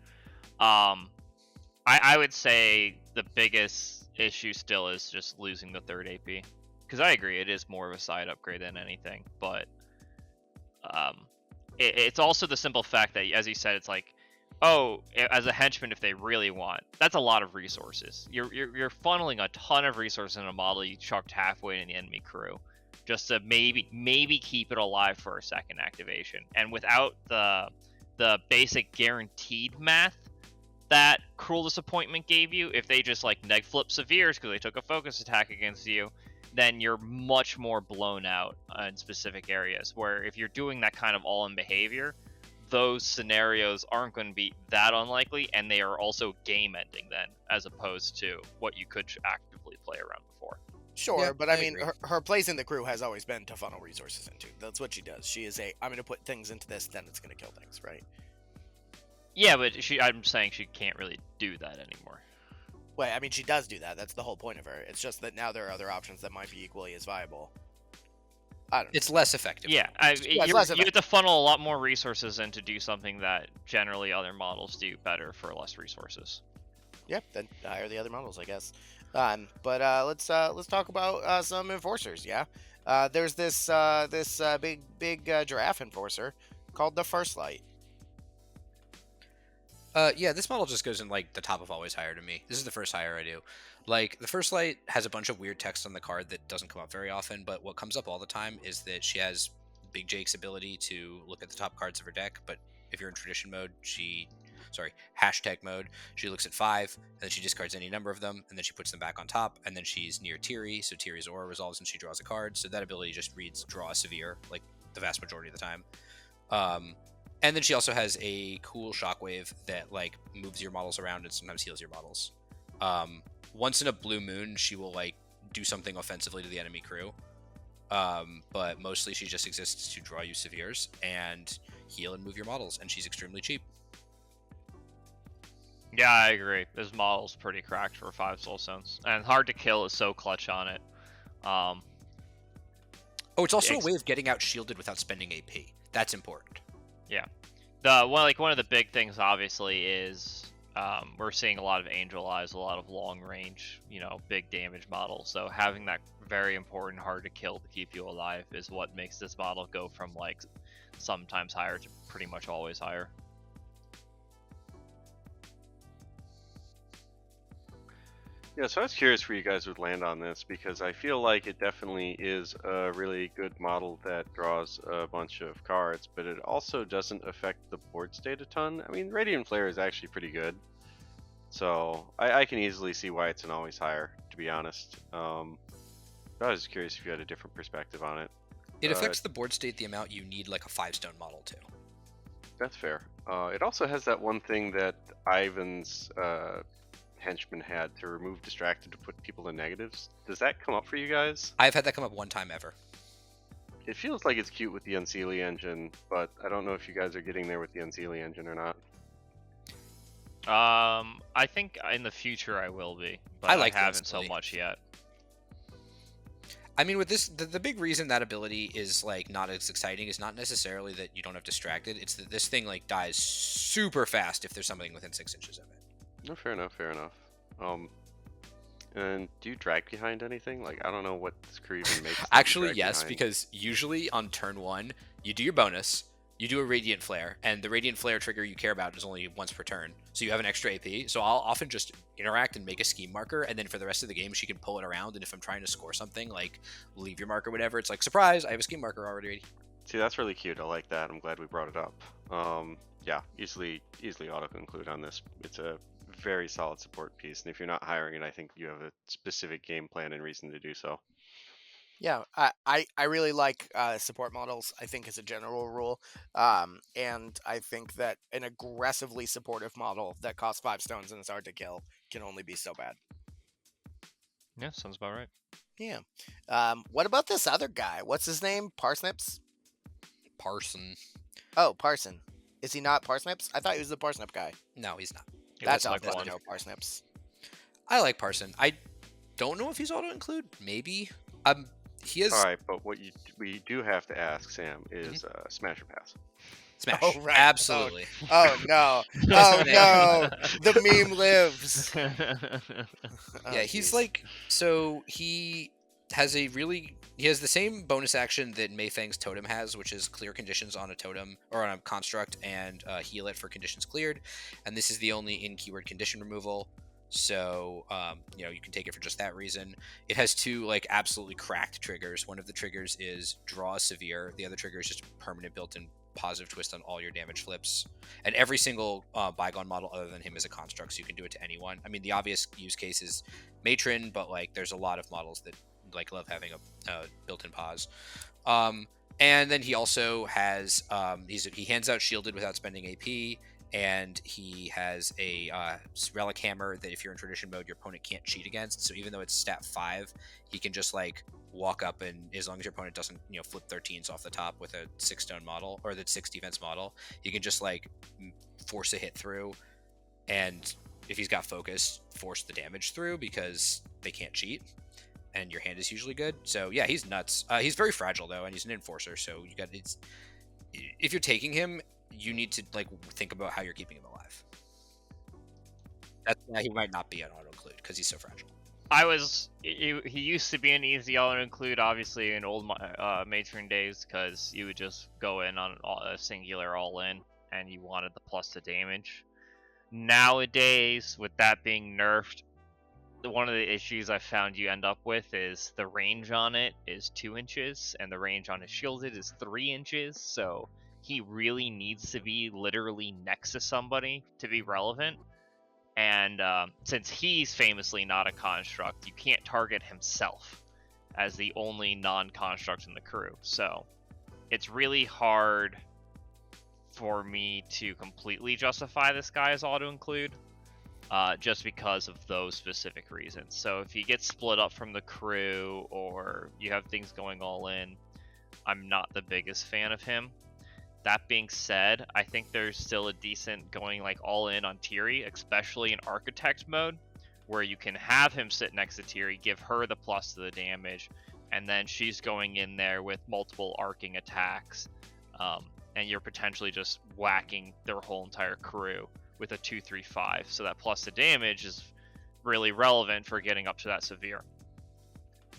I would say the biggest issue still is just losing the third AP, because I agree it is more of a side upgrade than anything, but it's also the simple fact that, as you said, it's like, oh, as a henchman, if they really want, that's a lot of resources. You're funneling a ton of resources in a model you chucked halfway in the enemy crew, just to maybe keep it alive for a second activation. And without the basic guaranteed math that Cruel Disappointment gave you, if they just like neg flip severes because they took a focus attack against you, then you're much more blown out in specific areas. Where if you're doing that kind of all-in behavior, those scenarios aren't going to be that unlikely, and they are also game-ending then, as opposed to what you could actively play around before. Sure, Yeah, but I I mean, agree. her place in the crew has always been to funnel resources into. That's what she does. She is I'm going to put things into this, then it's going to kill things, right? Yeah, but I'm saying she can't really do that anymore. Well, I mean, she does do that. That's the whole point of her. It's just that now there are other options that might be equally as viable. I don't know. It's less effective. Yeah, it's less you have effective. to funnel a lot more resources in to do something that generally other models do better for less resources. Yep, then hire the other models, I guess. But let's talk about some enforcers. Yeah, there's this big giraffe enforcer called the First Light. Yeah, this model just goes in like the top of always hire to me. This is the first hire I do. Like the First Light has a bunch of weird text on the card that doesn't come up very often, but what comes up all the time is that she has Big Jake's ability to look at the top cards of her deck, but if you're in tradition mode, hashtag mode, she looks at 5, and then she discards any number of them, and then she puts them back on top, and then she's near Tiri, so Tiri's aura resolves and she draws a card, so that ability just reads draw a severe, like the vast majority of the time. And then she also has a cool shockwave that like moves your models around and sometimes heals your models. Once in a blue moon, she will like do something offensively to the enemy crew. But mostly she just exists to draw you severes and heal and move your models, and she's extremely cheap. Yeah, I agree. This model's pretty cracked for 5 soul stones, and hard to kill is so clutch on it. Oh, it's also a way of getting out shielded without spending AP. That's important. Yeah. One of the big things obviously is we're seeing a lot of Angel Eyes, a lot of long range, big damage models. So having that very important hard to kill to keep you alive is what makes this model go from like sometimes higher to pretty much always higher. Yeah, so I was curious where you guys would land on this, because I feel like it definitely is a really good model that draws a bunch of cards, but it also doesn't affect the board state a ton. I mean, Radiant Flare is actually pretty good, so I can easily see why it's an always higher, to be honest. But I was curious if you had a different perspective on it. It affects the board state the amount you need like a 5-stone model to. That's fair. It also has that one thing that Ivan's henchman had to remove distracted to put people in negatives. Does that come up for you guys? I've had that come up one time ever. It feels like it's cute with the Unseelie Engine, but I don't know if you guys are getting there with the Unseelie Engine or not. I think in the future I will be, but I like I haven't Unseelie. so much yet. I mean, with this, the big reason that ability is like not as exciting is not necessarily that you don't have distracted. It's that this thing like dies super fast if there's something within 6 inches of it. No, fair enough, fair enough. And do you drag behind anything? Like, I don't know what this crew even makes. Actually, drag yes, behind. because usually on turn 1, you do your bonus, you do a Radiant Flare, and the Radiant Flare trigger you care about is only once per turn, so you have an extra AP, so I'll often just interact and make a scheme marker, and then for the rest of the game she can pull it around, and if I'm trying to score something, like leave your marker, whatever, it's like, surprise, I have a scheme marker already. See, that's really cute. I like that. I'm glad we brought it up. Yeah, easily auto-conclude on this. It's a very solid support piece, and if you're not hiring it, I think you have a specific game plan and reason to do so. Yeah, I really like support models, I think, as a general rule. And I think that an aggressively supportive model that costs 5 stones and is hard to kill can only be so bad. Yeah, sounds about right. Yeah. What about this other guy? What's his name? Parsnips? Parson. Oh, Parson. Is he not Parsnips? I thought he was the Parsnip guy. No, he's not. He That's looks like awful. one. No Parsnips. I like Parson. I don't know if he's auto include. Maybe. He is All right, but what we do have to ask Sam is Smash or Pass. Smash. Oh, right. Absolutely. Oh no. Oh no. The meme lives. Yeah, he's like, so he has the same bonus action that Mayfang's totem has, which is clear conditions on a totem or on a construct and heal it for conditions cleared. And this is the only in keyword condition removal. So, you can take it for just that reason. It has 2 like absolutely cracked triggers. One of the triggers is draw a severe. The other trigger is just a permanent built-in positive twist on all your damage flips. And every single Bygone model other than him is a construct, so you can do it to anyone. I mean, the obvious use case is Matron, but like there's a lot of models that like love having a built-in pause. And then he also has he hands out shielded without spending AP, and he has a relic hammer that if you're in tradition mode, your opponent can't cheat against. So even though it's stat 5, he can just like walk up, and as long as your opponent doesn't flip 13s off the top with a 6 stone model or the 6 defense model, he can just like force a hit through, and if he's got focus, force the damage through because they can't cheat. And your hand is usually good. So yeah, he's nuts. He's very fragile though, and he's an enforcer. So if you're taking him, you need to like think about how you're keeping him alive. He might not be an auto include because he's so fragile. He used to be an easy auto include, obviously in old Matron days, because you would just go in on a singular all in, and you wanted the plus to damage. Nowadays, with that being nerfed, one of the issues I found you end up with is the range on it is 2 inches, and the range on his shielded is 3 inches, so he really needs to be literally next to somebody to be relevant. And since he's famously not a construct, you can't target himself as the only non-construct in the crew. So it's really hard for me to completely justify this guy as auto-include, just because of those specific reasons. So if he gets split up from the crew, or you have things going all in, I'm not the biggest fan of him. That being said, I think there's still a decent going like all in on Tiri, especially in Architect mode, where you can have him sit next to Tiri, give her the plus to the damage, and then she's going in there with multiple arcing attacks, and you're potentially just whacking their whole entire crew with a 2-3-5. So that plus to damage is really relevant for getting up to that severe.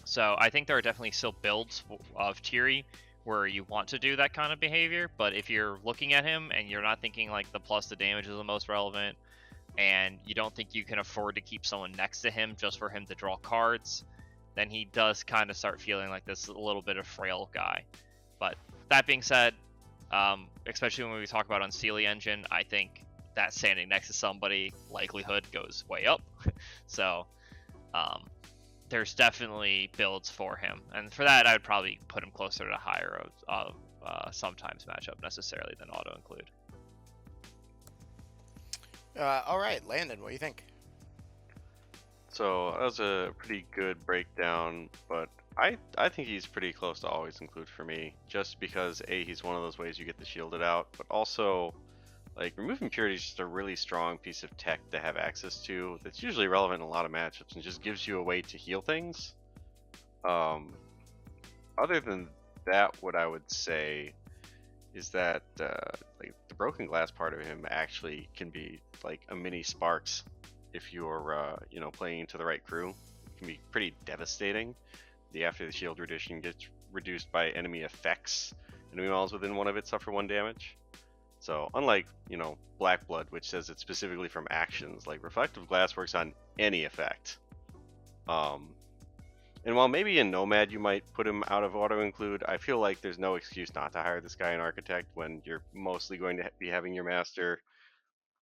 So I think there are definitely still builds of Tiri where you want to do that kind of behavior, but if you're looking at him and you're not thinking like the plus to damage is the most relevant, and you don't think you can afford to keep someone next to him just for him to draw cards, then he does kind of start feeling like this a little bit of frail guy. But that being said, especially when we talk about Unseelie Engine, I think that standing next to somebody likelihood goes way up. So there's definitely builds for him, and for that I would probably put him closer to higher of sometimes matchup necessarily than auto include. All right, Landon, what do you think? So that was a pretty good breakdown, but I think he's pretty close to always include for me, just because he's one of those ways you get the shielded out, but also like removing purity is just a really strong piece of tech to have access to that's usually relevant in a lot of matchups and just gives you a way to heal things. Other than that, what I would say is that like the broken glass part of him actually can be like a mini Sparks if you're playing into the right crew. It can be pretty devastating. After the shield reduction gets reduced by enemy effects, enemy models within one of it suffer 1 damage. So unlike, Black Blood, which says it's specifically from actions, like Reflective Glass works on any effect. And while maybe in Nomad you might put him out of auto-include, I feel like there's no excuse not to hire this guy in Architect when you're mostly going to be having your master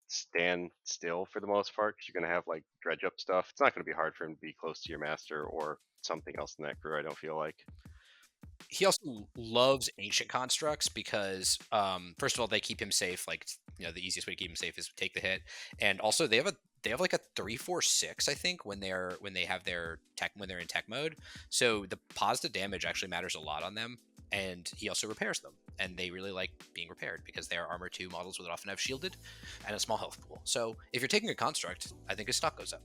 stand still for the most part, because you're going to have like dredge up stuff. It's not going to be hard for him to be close to your master or something else in that crew, I don't feel like. he also loves ancient constructs because, first of all, they keep him safe. Like, the easiest way to keep him safe is to take the hit, and also they have like a 3-4-6, I think, when they have their tech when they're in tech mode. So the positive damage actually matters a lot on them, and he also repairs them, and they really like being repaired because they are armor 2 models that often have shielded and a small health pool. So if you're taking a construct, I think his stock goes up.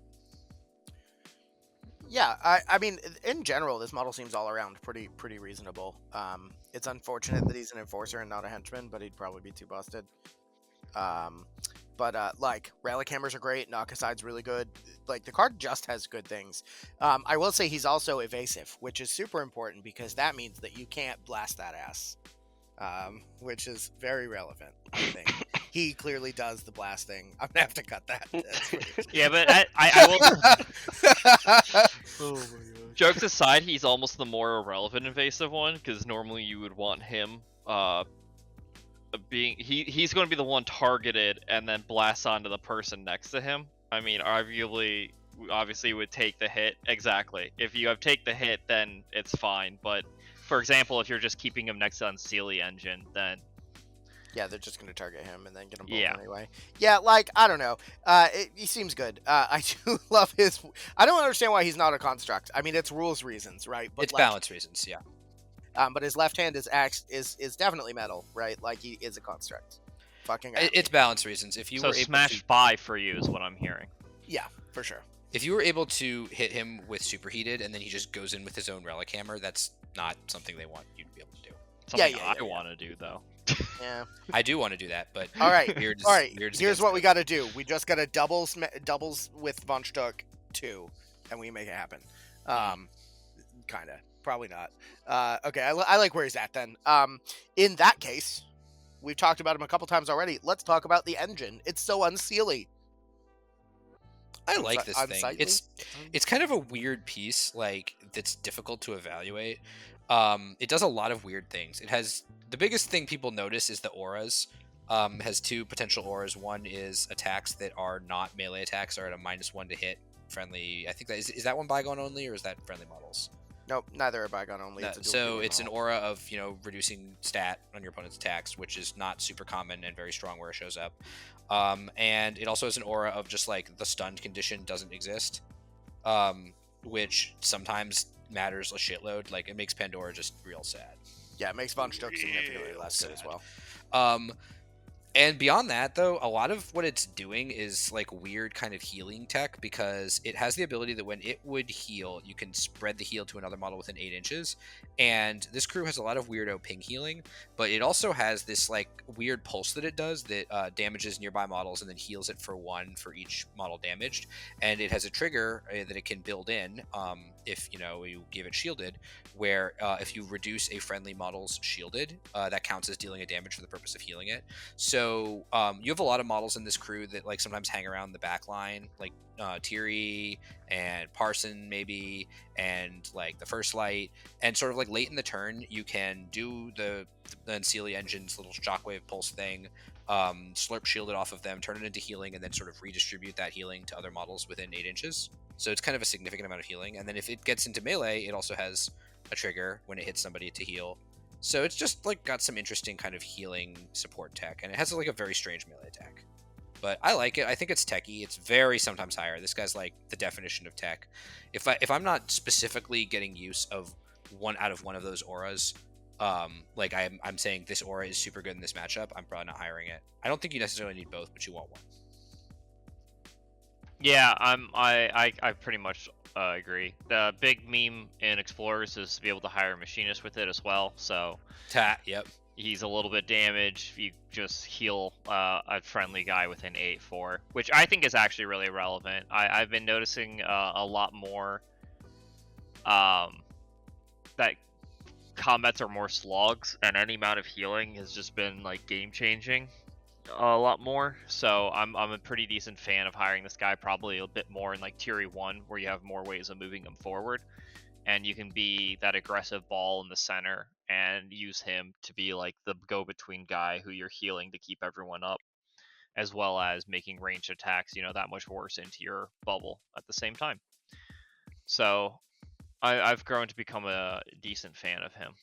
Yeah, I mean, in general, this model seems all around pretty reasonable. It's unfortunate that he's an enforcer and not a henchman, but he'd probably be too busted. Like, relic hammers are great. Knock aside's really good. Like, the card just has good things. I will say he's also evasive, which is super important because that means that you can't blast that ass, which is very relevant, I think. He clearly does the blasting. I'm gonna have to cut that. Yeah, but I will. Oh my god. Jokes aside, he's almost the more irrelevant invasive one because normally you would want him he's going to be the one targeted and then blast onto the person next to him. I mean, obviously would take the hit. Exactly. If you have take the hit, then it's fine. But for example, if you're just keeping him next to Unseelie Engine, then yeah, they're just going to target him and then get him both Yeah. anyway. Yeah, like, I don't know. He seems good. I do love his... I don't understand why he's not a construct. I mean, it's rules reasons, right? But It's balance reasons, yeah. But his left hand is definitely metal, right? Like, he is a construct. Fucking It's balance reasons. If you so were able smash to, by for you is what I'm hearing. Yeah, for sure. if you were able to hit him with superheated and then he just goes in with his own relic hammer, that's not something they want you to be able to do. Something yeah. I want to do though. Yeah. I do want to do that, but All right. Weird is- All right. Weird is Here's against what we it. got to do. We just got to doubles with Von Stuck 2, and we make it happen. Kind of. Probably not. Okay. I like where he's at then. In that case, we've talked about him a couple times already. Let's talk about the engine. It's so unseelie. I like this thing. Unsightly? It's kind of a weird piece, like that's difficult to evaluate. It does a lot of weird things. It has the biggest thing people notice is the auras. Has 2 potential auras. One is attacks that are not melee attacks are at a -1 to hit friendly. I think that is that one Bygone only, or is that friendly models? Nope, neither are Bygone only. No, It's a dual so field it's an model. aura of reducing stat on your opponent's attacks, which is not super common and very strong where it shows up. And it also has an aura of just like the stunned condition doesn't exist, which sometimes matters a shitload. Like it makes Pandora just real sad. Yeah, it makes Von Stuck significantly Real less good as sad. well. And beyond that, though, a lot of what it's doing is like weird kind of healing tech because it has the ability that when it would heal, you can spread the heal to another model within 8 inches. And this crew has a lot of weirdo ping healing, but it also has this like weird pulse that it does that damages nearby models and then heals it for 1 for each model damaged. And it has a trigger that it can build in if you give it shielded, where if you reduce a friendly model's shielded, that counts as dealing a damage for the purpose of healing it. So you have a lot of models in this crew that like sometimes hang around the back line, like Tiri and Parson maybe, and like the First Light, and sort of like late in the turn you can do the Unseelie Engine's little shockwave pulse thing, slurp shield it off of them, turn it into healing, and then sort of redistribute that healing to other models within 8 inches. So it's kind of a significant amount of healing. And then if it gets into melee, it also has a trigger when it hits somebody to heal. So it's just like got some interesting kind of healing support tech, and it has like a very strange melee attack. But I like it. I think it's techy. It's very sometimes higher. This guy's like the definition of tech. If I'm not specifically getting use of one out of one of those auras, like I'm saying this aura is super good in this matchup, I'm probably not hiring it. I don't think you necessarily need both, but you want one. Yeah, I pretty much agree. The big meme in Explorers is to be able to hire a Machinist with it as well. So Yep. he's a little bit damaged. You just heal a friendly guy within 8-4, which I think is actually really relevant. I've been noticing a lot more that combats are more slogs, and any amount of healing has just been like game changing a lot more. So I'm a pretty decent fan of hiring this guy, probably a bit more in like Tiri 1, where you have more ways of moving him forward, and you can be that aggressive ball in the center and use him to be like the go-between guy who you're healing to keep everyone up, as well as making ranged attacks that much worse into your bubble at the same time. So I've grown to become a decent fan of him.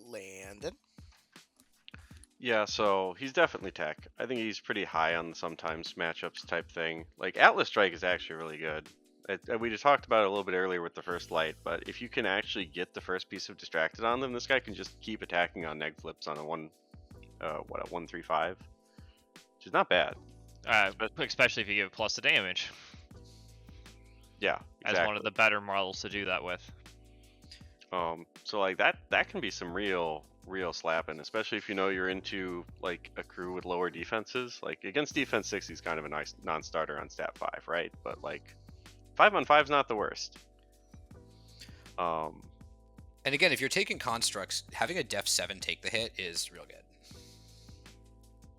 Landon. Yeah, so he's definitely tech. I think he's pretty high on the sometimes matchups type thing. Like Atlas Strike is actually really good. We just talked about it a little bit earlier with the first light, but if you can actually get the first piece of distracted on them, this guy can just keep attacking on neg flips on a 1-3-5, which is not bad. Especially if you give plus the damage. Yeah, exactly. As one of the better models to do that with. So like that can be some real slapping, especially if you know you're into like a crew with lower defenses. Like against defense 6, he's kind of a nice non-starter on stat 5, right? But like 5-on-5 is not the worst. And again, if you're taking constructs, having a def 7 take the hit is real good.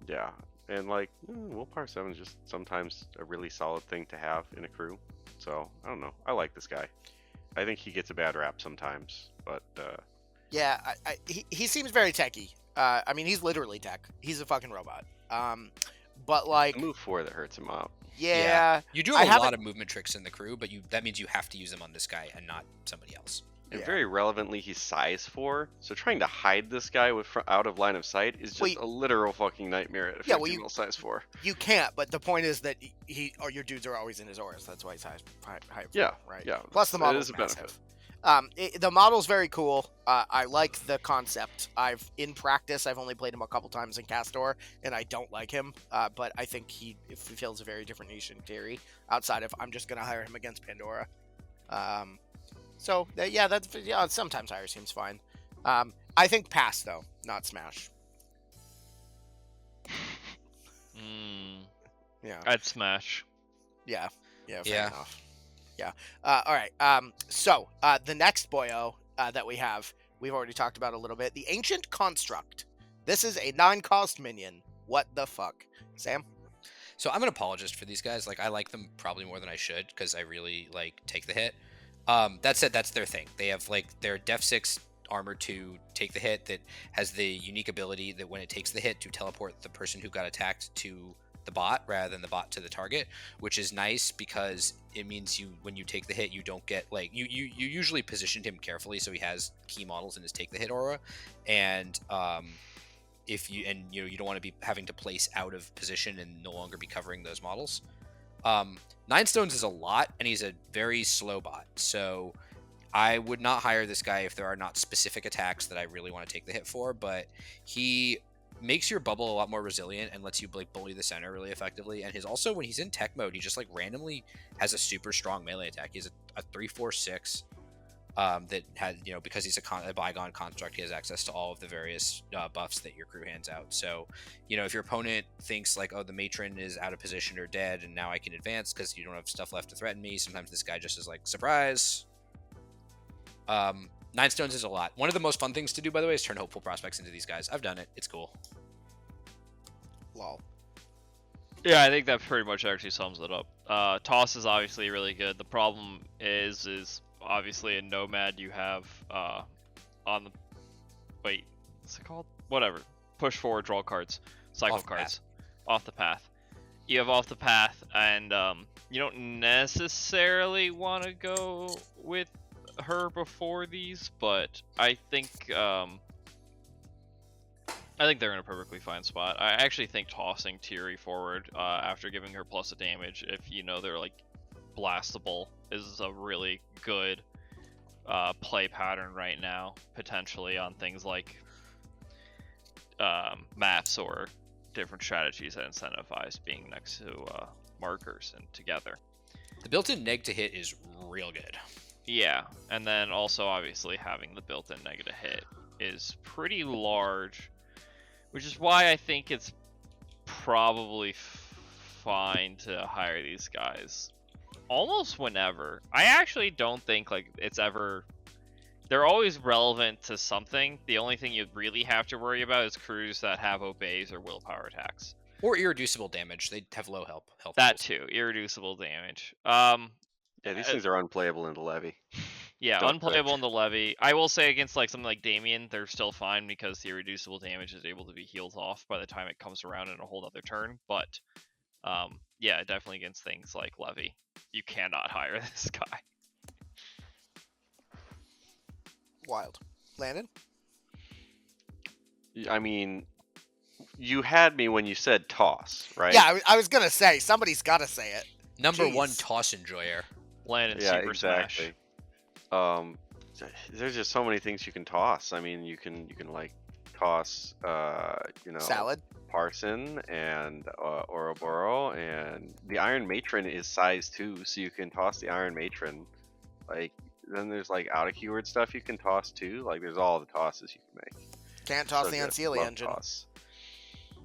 Yeah, and like willpower 7 is just sometimes a really solid thing to have in a crew. So I don't know. I like this guy. I think he gets a bad rap sometimes, but yeah, he seems very techy. I mean, he's literally tech. He's a fucking robot. But like move 4 that hurts him up. Yeah, you do have a lot of movement tricks in the crew, but that means you have to use them on this guy and not somebody else. And very relevantly, he's size 4, so trying to hide this guy out of line of sight is just a literal fucking nightmare at a 50 size 4. You can't, but the point is that your dudes are always in his auras. That's why he's high 4, right? Yeah. Plus the model is massive. The model's very cool. I like the concept. In practice, I've only played him a couple times in Castor, and I don't like him. But I think he fills a very different niche in Tiri. Outside of, I'm just gonna hire him against Pandora. Sometimes hire seems fine. I think pass though, not smash. Yeah. I'd smash. Yeah. Fair enough. Yeah. All right. So the next boyo that we've already talked about a little bit. The Ancient Construct. This is a 9-cost minion. What the fuck, Sam? So I'm an apologist for these guys. Like I like them probably more than I should because I really like take the hit. That said, that's their thing. They have like their Def 6 armor to take the hit that has the unique ability that when it takes the hit to teleport the person who got attacked to the bot rather than the bot to the target, which is nice because it means when you take the hit you don't get like you usually positioned him carefully so he has key models in his take the hit aura, and you don't want to be having to place out of position and no longer be covering those models. 9 stones is a lot, and he's a very slow bot, so I would not hire this guy if there are not specific attacks that I really want to take the hit for, but he makes your bubble a lot more resilient and lets you like bully the center really effectively. And also when he's in tech mode, he just like randomly has a super strong melee attack. He has a 3-4-6 that has, because he's a Bygone construct, he has access to all of the various buffs that your crew hands out. So, if your opponent thinks like, oh, the matron is out of position or dead and now I can advance because you don't have stuff left to threaten me, sometimes this guy just is like, surprise. 9 stones is a lot. One of the most fun things to do, by the way, is turn hopeful prospects into these guys. I've done it. It's cool. Lol. Yeah, I think that pretty much actually sums it up. Toss is obviously really good. The problem is obviously in Nomad you have on the what's it called? Whatever. Push forward, draw cards, cycle cards, off the path. You have off the path, and you don't necessarily want to go with her before these, but I think they're in a perfectly fine spot. I actually think tossing Tiri forward after giving her plus a damage, if they're like blastable, is a really good play pattern right now, potentially on things like maps or different strategies that incentivize being next to markers and together. The built-in neg to hit is real good. Yeah, and then also obviously having the built-in negative hit is pretty large, which is why I think it's probably fine to hire these guys almost whenever. I actually don't think like it's ever... They're always relevant to something. The only thing you really have to worry about is crews that have obeys or willpower attacks. Or irreducible damage. They have low health. That too, irreducible damage. Yeah, these things are unplayable in the levy. Yeah, unplayable in the levy. I will say against like something like Damien, they're still fine because the irreducible damage is able to be healed off by the time it comes around in a whole other turn. But yeah, definitely against things like levy, you cannot hire this guy. Wild. Landon? I mean, you had me when you said toss, right? Yeah, I was gonna say somebody's got to say it. Number one Jeez. toss enjoyer. Land and Yeah, Super exactly. Smash. There's just so many things you can toss. I mean, you can like toss, Salad. Parson and Oro Boro, and the Iron Matron is size 2, so you can toss the Iron Matron. Like, then there's like out of keyword stuff you can toss too. Like, there's all the tosses you can make. Can't toss So the good. Unseelie Love Engine. toss.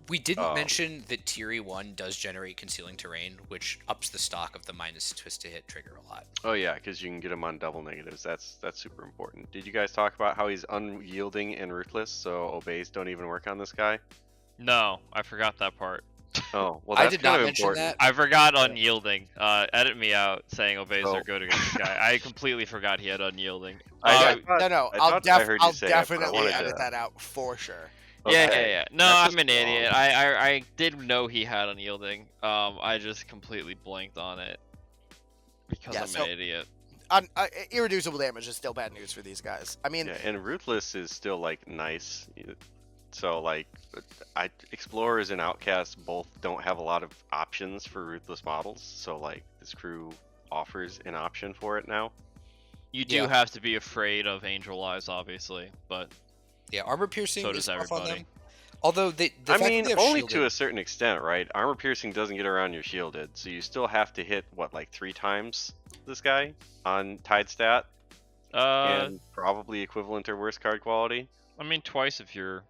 We didn't mention that Tiri 1 does generate concealing terrain, which ups the stock of the minus twist to hit trigger a lot. Oh yeah, because you can get him on double negatives. That's super important. Did you guys talk about how he's unyielding and ruthless, so obeys don't even work on this guy? No, I forgot that part. Oh, well, I that's did kind not of mention important. that. I forgot unyielding. Edit me out saying obeys Oh. are good against the guy. I completely forgot he had unyielding. I thought- No, I I'll, thought I heard you say it, but I definitely wanted edit to- that out for sure. Yeah. Okay. No, That's I'm just an idiot. wrong. I did know he had unyielding. I just completely blanked on it because Yeah, I'm so- an idiot. Irreducible damage is still bad news for these guys. I mean, Yeah, and ruthless is still like nice. So like, explorers and outcasts both don't have a lot of options for ruthless models. So like, this crew offers an option for it now. You do Yeah. have to be afraid of Angel Eyes, obviously, but Yeah, armor piercing So is does tough on everybody. them. Although the I fact mean, that they have only shielded, to a certain extent, right? Armor piercing doesn't get around your shielded, so you still have to hit what, like 3 times this guy on tied stat, and probably equivalent or worse card quality. I mean twice if you're,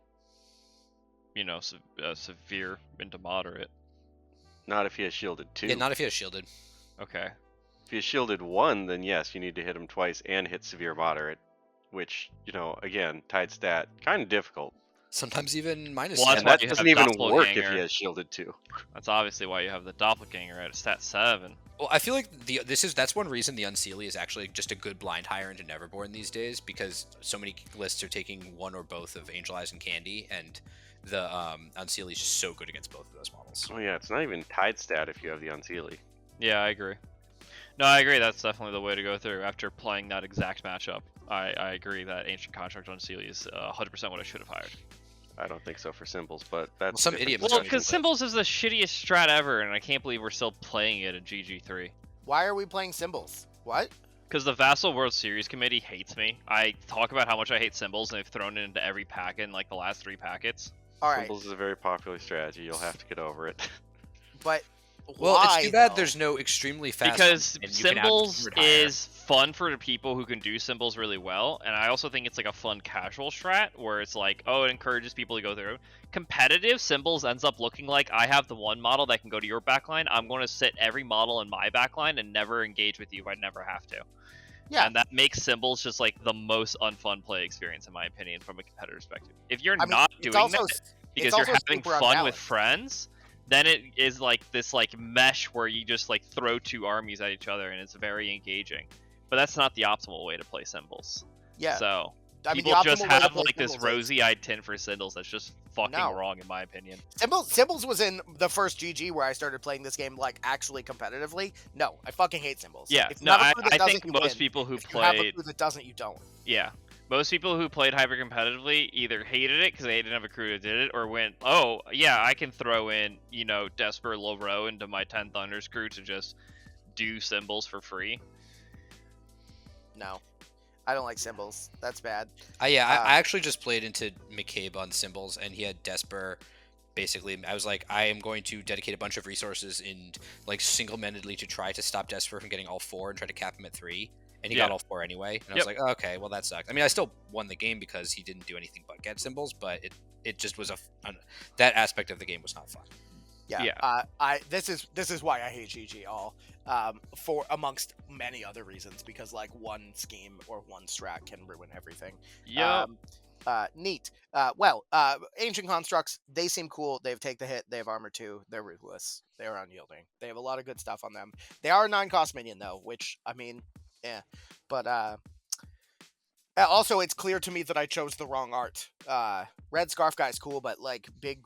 severe into moderate. Not if he has shielded 2. yeah, not if he has shielded. Okay. If he has shielded 1, then yes, you need to hit him twice and hit severe moderate, which, again, tied stat, kind of difficult. Sometimes even minus. Well, that's And why that you have doesn't even work if he Doppelganger. has shielded 2. That's obviously why you have the doppelganger at a stat 7. Well, I feel like that's one reason the Unseelie is actually just a good blind hire into Neverborn these days, because so many lists are taking one or both of Angel Eyes and Candy, and the Unseelie is just so good against both of those models. Oh yeah, it's not even tied stat if you have the Unseelie. Yeah, I agree. No, I agree. That's definitely the way to go through. After playing that exact matchup, I agree that Ancient Construct on Unseelie is 100% what I should have hired. I don't think so for symbols, but that's some a different idiot must Well, have discussion. because Symbols is the shittiest strat ever, and I can't believe we're still playing it in GG3. why are we playing symbols? What? Because the Vassal World Series committee hates me. I talk about how much I hate Symbols, and they've thrown it into every packet in like the last 3 packets. All right, Symbols is a very popular strategy. You'll have to get over it. but Well, why, it's too bad though? there's no extremely fast. Because and you can have Symbols keyword higher. is fun for the people who can do Symbols really well, and I also think it's like a fun casual strat where it's like, oh, it encourages people to go through. Competitive Symbols ends up looking like I have the one model that can go to your backline. I'm going to sit every model in my backline and never engage with you if I never have to. Yeah. And that makes Symbols just like the most unfun play experience in my opinion from a competitive perspective. If you're I mean, not it's doing also, that because it's you're also having super fun with unbalanced. friends, then it is like this like mesh where you just like throw 2 armies at each other and it's very engaging. But that's not the optimal way to play Symbols. Yeah, So I mean, people the just optimal way to have play like this Symbols is- rosy-eyed tint for Symbols that's just fucking No. wrong in my opinion. Symbols was in the first GG where I started playing this game like actually competitively. No, I fucking hate Symbols. Yeah, If you no, have a I, crew that I doesn't, think you most win. people who If you have a played, crew that doesn't, you don't. yeah, most people who played hyper competitively either hated it because they didn't have a crew that did it, or went, oh yeah, I can throw in Desper Low Row into my 10 Thunders crew to just do Symbols for free. No, I don't like Symbols. That's bad. I actually just played into McCabe on Symbols, and he had Desper. Basically, I was like, I am going to dedicate a bunch of resources and like single-mindedly to try to stop Desper from getting all 4 and try to cap him at 3. And he Yeah. got all 4 anyway. And I was like, oh, okay, well that sucks. I mean, I still won the game because he didn't do anything but get Symbols, but it just was that aspect of the game was not fun. Yeah. Yeah. This is why I hate GG all. For amongst many other reasons, because like one scheme or one strat can ruin everything. Yeah. Neat. Ancient Constructs, they seem cool. They've take the hit. They have armor 2. They're ruthless. They're unyielding. They have a lot of good stuff on them. They are a 9-cost minion though, which I mean, yeah. But also it's clear to me that I chose the wrong art. Red Scarf guy's cool, but like big,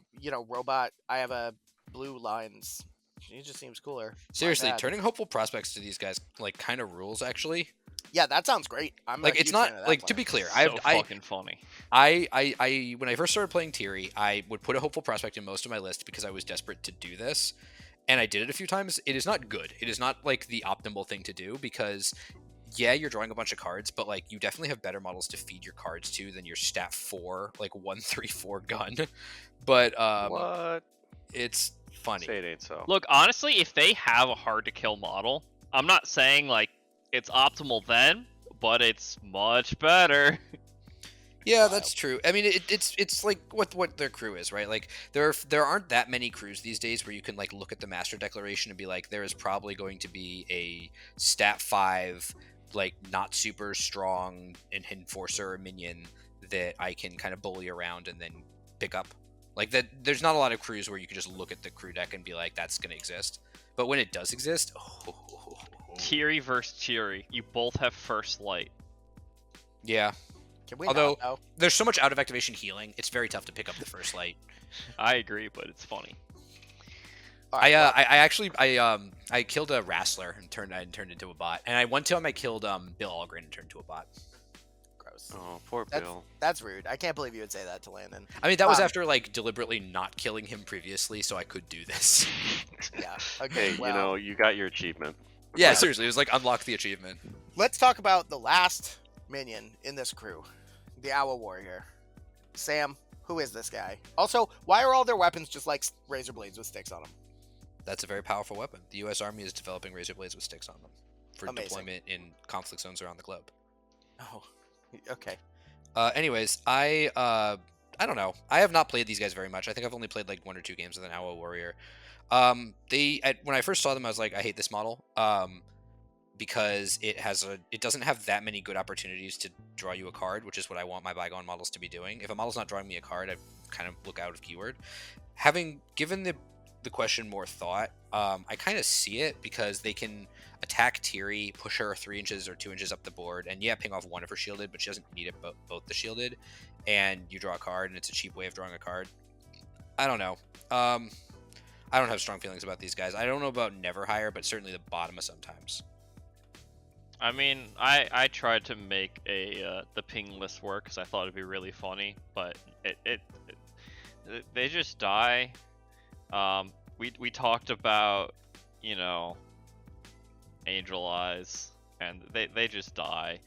robot. I have a blue lines. He just seems cooler. My Seriously, bad. turning hopeful prospects to these guys like kind of rules actually. Yeah, that sounds great. I'm Like a it's huge not fan of that like to plan. be clear, So fucking funny. I when I first started playing Tiri, I would put a hopeful prospect in most of my list because I was desperate to do this, and I did it a few times. It is not good. It is not like the optimal thing to do because yeah, you're drawing a bunch of cards, but like you definitely have better models to feed your cards to than your stat 4 like 1/3/4 gun. But What? it's funny. Say it ain't so. Look, honestly, if they have a hard to kill model, I'm not saying like it's optimal then, but it's much better. Yeah, Wild. that's true. I mean, it's like what their crew is, right? Like there aren't that many crews these days where you can like look at the master declaration and be like, there is probably going to be a stat 5, like not super strong enforcer or minion that I can kind of bully around and then pick up. Like that, there's not a lot of crews where you can just look at the crew deck and be like, that's gonna exist. But when it does exist, Tiri versus Tiri, you both have first light. yeah. Can we Although- not, though? There's so much out of activation healing, it's very tough to pick up the first light. I agree, but it's funny. All right, well, I actually I killed a wrestler and turned into a bot, and I one time I killed Bill Algren and turned into a bot. gross. Oh, poor That's- Bill. That's rude. I can't believe you would say that to Landon. I mean that was Um, after like deliberately not killing him previously, so I could do this. Yeah. Okay. Hey, well, you know, you got your achievement. Yeah, seriously, it was like unlock the achievement. let's talk about the last minion in this crew, the Aua Warrior. Sam, who is this guy? Also, why are all their weapons just like razor blades with sticks on them? That's a very powerful weapon. The U.S. Army is developing razor blades with sticks on them for Amazing. deployment in conflict zones around the globe. Oh, okay. Anyways, I don't know. I have not played these guys very much. I think I've only played like 1 or 2 games with an Aua Warrior. When I first saw them, I was like, I hate this model. Because it doesn't have that many good opportunities to draw you a card, which is what I want my Bygone models to be doing. If a model's not drawing me a card, I kind of look out of keyword. Having given the question more thought, I kind of see it because they can attack Tiri, push her 3 inches or 2 inches up the board, and yeah, ping off one of her shielded, but she doesn't need it both the shielded, and you draw a card, and it's a cheap way of drawing a card. I don't know. I don't have strong feelings about these guys. I don't know about never higher, but certainly the bottom of sometimes. I mean, I tried to make the ping list work because I thought it'd be really funny, but they just die. We talked about, you know, Angel Eyes, and they just die.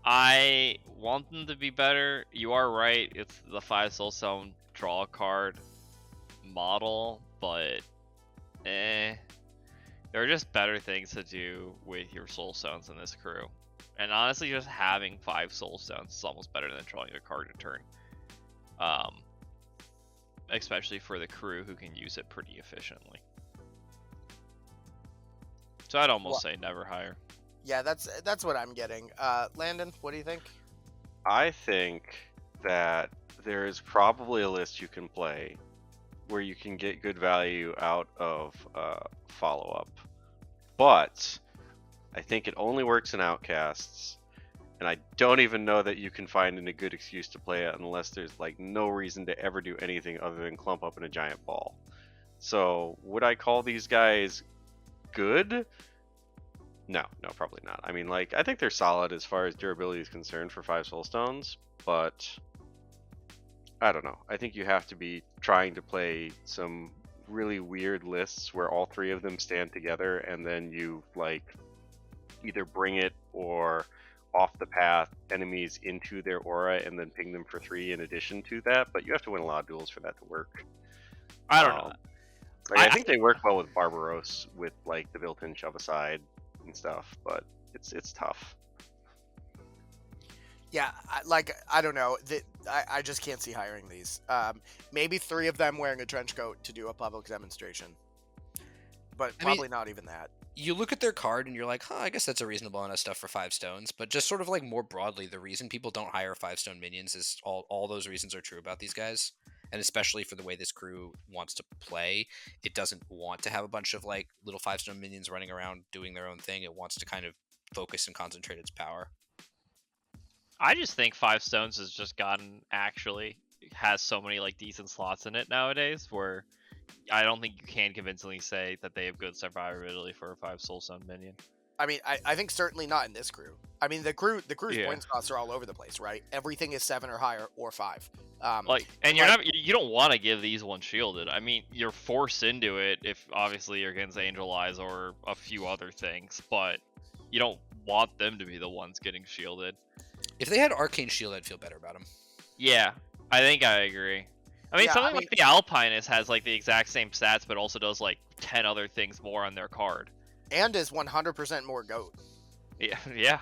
I want them to be better. You are right. It's the 5 soul stone draw card model, but there are just better things to do with your soul stones in this crew. And honestly, just having 5 soul stones is almost better than drawing a card a turn. Especially for the crew who can use it pretty efficiently. So I'd almost say never higher. Yeah, that's what I'm getting. Landon, what do you think? I think that there is probably a list you can play where you can get good value out of follow-up. But I think it only works in Outcasts, and I don't even know that you can find a good excuse to play it unless there's like no reason to ever do anything other than clump up in a giant ball. So would I call these guys good? No, probably not. I mean, like, I think they're solid as far as durability is concerned for 5 soul stones, but I don't know. I think you have to be trying to play some really weird lists where all 3 of them stand together, and then you like either bring it or off the path enemies into their aura and then ping them for 3 in addition to that. But you have to win a lot of duels for that to work. I don't know. Like, I think they work well with Barbaros with like the built-in shove aside and stuff, but it's tough. Yeah, I don't know. I just can't see hiring these. Maybe 3 of them wearing a trench coat to do a public demonstration, but probably not even that. You look at their card and you're like, I guess that's a reasonable amount of stuff for 5 stones. But just sort of like more broadly, the reason people don't hire 5 stone minions is all those reasons are true about these guys. And especially for the way this crew wants to play, it doesn't want to have a bunch of like little 5 stone minions running around doing their own thing. It wants to kind of focus and concentrate its power. I just think 5 stones has just has so many like decent slots in it nowadays where I don't think you can convincingly say that they have good survivability for a 5 soul stone minion. I mean, I think certainly not in this crew. I mean, the crew's Yeah. points costs are all over the place, right? Everything is 7 or higher or 5. Like, and you don't want to give these ones shielded. I mean, you're forced into it if obviously you're against Angel Eyes or a few other things, but you don't want them to be the ones getting shielded. If they had Arcane Shield, I'd feel better about them. Yeah, I think I agree. I mean, Yeah, something like the Alpinist has like the exact same stats, but also does like 10 other things more on their card. And is 100% more goat. Yeah, yeah.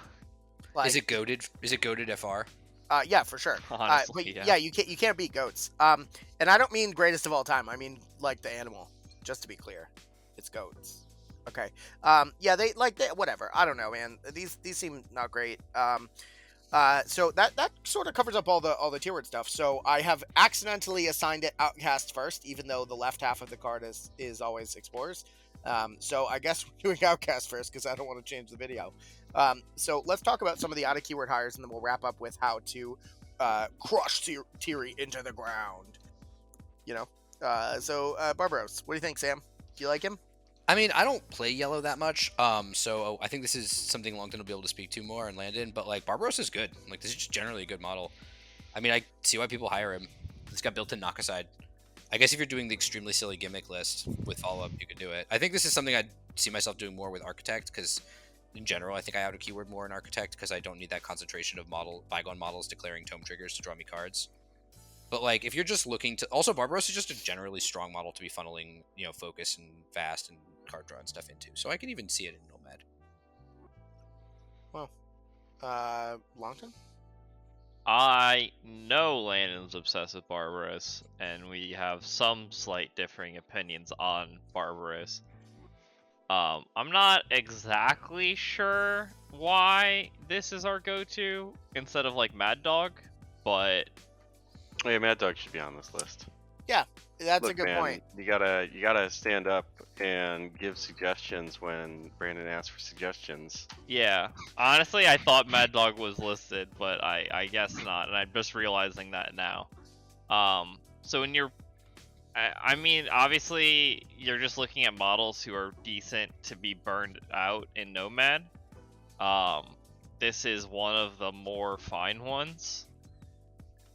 Like, is it goated? Is it goated FR? Yeah, for sure. Honestly, but yeah, you can't beat goats. And I don't mean greatest of all time. I mean like the animal. Just to be clear, it's goats. Okay. Yeah, they whatever. I don't know, man. These seem not great. So that sort of covers up all the tier word stuff. So I have accidentally assigned it Outcast first, even though the left half of the card is always Explorers. So I guess we're doing Outcast first because I don't want to change the video. So let's talk about some of the out of keyword hires, and then we'll wrap up with how to crush Tiri into the ground. You know. So Barbaros, what do you think, Sam? Do you like him? I mean, I don't play yellow that much, so I think this is something Longton will be able to speak to more and Landon, but, like, Barbaros is good. Like, this is just generally a good model. I mean, I see why people hire him. He's got built-in knock aside. I guess if you're doing the extremely silly gimmick list with follow-up, you could do it. I think this is something I'd see myself doing more with Architect, because in general, I think I out of keyword more in Architect, because I don't need that concentration of Bygone models declaring tome triggers to draw me cards. But, like, if you're just looking to... Also, Barbaros is just a generally strong model to be funneling, you know, focus and fast and card draw and stuff into. So I can even see it in Nomad. Well, Longton? I know Landon's obsessed with Barbaros, and we have some slight differing opinions on Barbaros. I'm not exactly sure why this is our go-to instead of, like, Mad Dog, but... Oh, yeah, Mad Dog should be on this list. Yeah, that's Look, a good man, point. You gotta stand up and give suggestions when Brandon asks for suggestions. Yeah, honestly, I thought Mad Dog was listed, but I guess not, and I'm just realizing that now. So when you're, I mean, obviously, you're just looking at models who are decent to be burned out in Nomad. This is one of the more fine ones.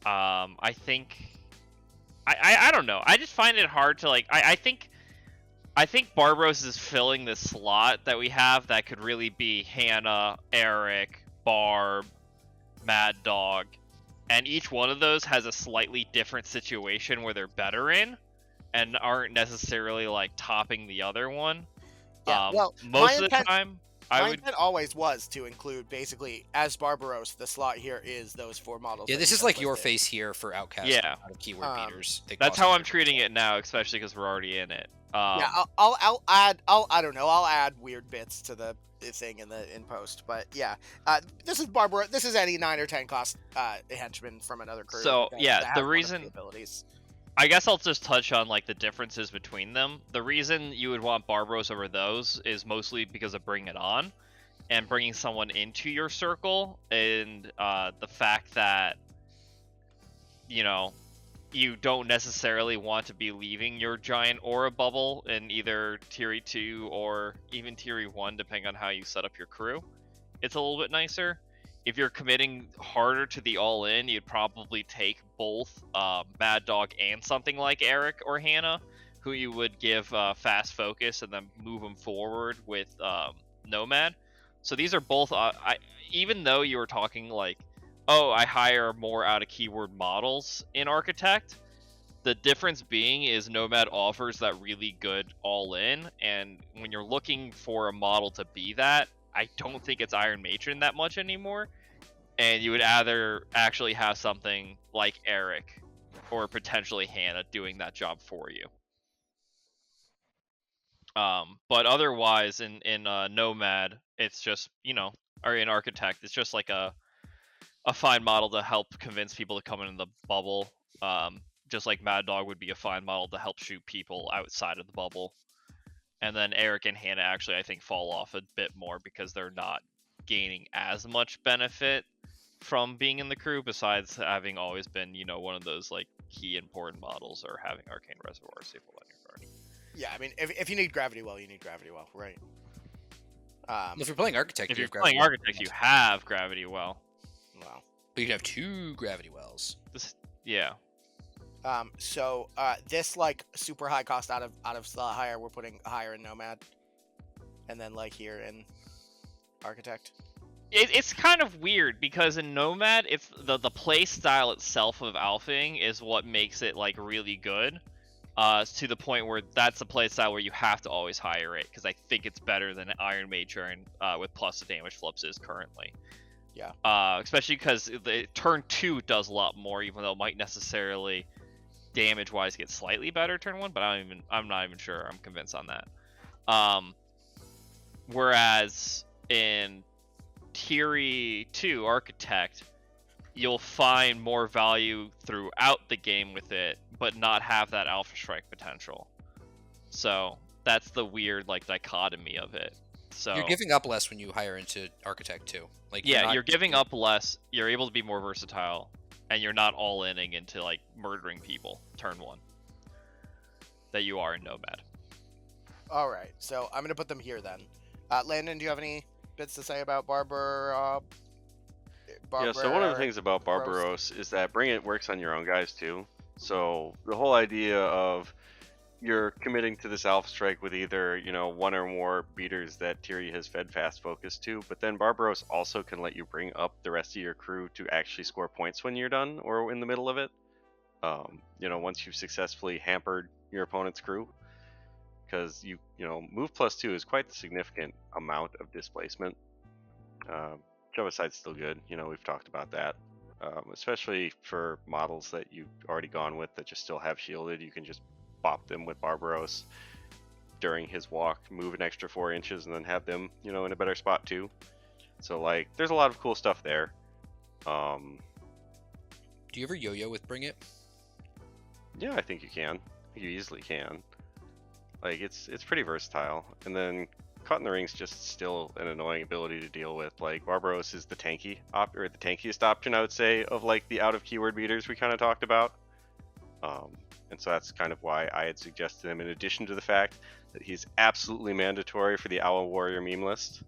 I think, I don't know. I just find it hard to, like, I think Barbaros is filling this slot that we have that could really be Hannah, Eric, Barb, Mad Dog, and each one of those has a slightly different situation where they're better in and aren't necessarily, like, topping the other one. Yeah, well, most of the time, my intent always was to include, basically, as Barbaros, the slot here is those 4 models. Yeah, this is like your face here for Outcast. Yeah. Out of keyword beaters. That's how I'm treating it now, especially because we're already in it. Yeah, I'll add I'll add weird bits to the thing in post, but yeah, this is Barbaros. This is any 9 or 10 cost henchman from another crew. So yeah, the reason abilities. I guess I'll just touch on, like, the differences between them. The reason you would want Barbaros over those is mostly because of Bring It On and bringing someone into your circle, and the fact that, you know, you don't necessarily want to be leaving your giant aura bubble in either Tiri 2 or even Tiri 1, depending on how you set up your crew. It's a little bit nicer. If you're committing harder to the all-in, you'd probably take both Mad Dog and something like Eric or Hannah, who you would give fast focus and then move them forward with Nomad. So these are both, even though you were talking like, oh, I hire more out of keyword models in Architect, the difference being is Nomad offers that really good all-in, and when you're looking for a model to be that, I don't think it's Iron Matron that much anymore, and you would either actually have something like Eric or potentially Hannah doing that job for you. But otherwise, in Nomad, it's just, you know, or in Architect, it's just like a fine model to help convince people to come into the bubble. Just like Mad Dog would be a fine model to help shoot people outside of the bubble. And then Eric and Hannah actually, I think, fall off a bit more because they're not gaining as much benefit from being in the crew, besides having always been, you know, one of those, like, key important models, or having Arcane Reservoir staple on your card. Yeah, I mean, if you need Gravity Well, you need Gravity Well, right? If you're playing Architect, If you you're have Gravity playing Well. Architect, you have Gravity Well. Well. But you can have 2 Gravity Wells. Yeah. So this like super high cost out of slot higher, we're putting higher in Nomad, and then like here in Architect. It's kind of weird because in Nomad, it's the play style itself of alphing is what makes it like really good. To the point where that's the play style where you have to always higher it because I think it's better than Iron Matron with plus the damage flips is currently. Yeah. Especially because the turn 2 does a lot more, even though it might necessarily damage wise get slightly better turn 1, but I'm not even sure I'm convinced on that. Whereas in Tiri 2 Architect, you'll find more value throughout the game with it, but not have that Alpha Strike potential. So that's the weird like dichotomy of it. So You're giving up less when you hire into Architect too. Like yeah, not- you're giving up less. You're able to be more versatile, and you're not all-inning into like murdering people turn 1 that you are in Nomad. All right. So I'm gonna put them here then. Landon, do you have any bits to say about Barber? Yeah, so one of the things about Barbaros is that Bring It works on your own guys too. So the whole idea of you're committing to this Alpha Strike with either, one or more beaters that Tiri has fed fast focus to, but then Barbaros also can let you bring up the rest of your crew to actually score points when you're done or in the middle of it. Once you've successfully hampered your opponent's crew, because move +2 is quite a significant amount of displacement. Shove Aside's still good, we've talked about that. Especially for models that you've already gone with that just still have shielded, you can just bop them with Barbaros during his walk, move an extra 4 inches, and then have them, in a better spot too. So like, there's a lot of cool stuff there. Do you ever yo-yo with Bring It? Yeah, I think you can. You easily can. Like, it's pretty versatile. And then Caught in the Ring's just still an annoying ability to deal with. Like, Barbaros is the tankiest option, I would say, of like the out of keyword beaters we kind of talked about. And so that's kind of why I had suggested him, in addition to the fact that he's absolutely mandatory for the Aua Warrior meme list.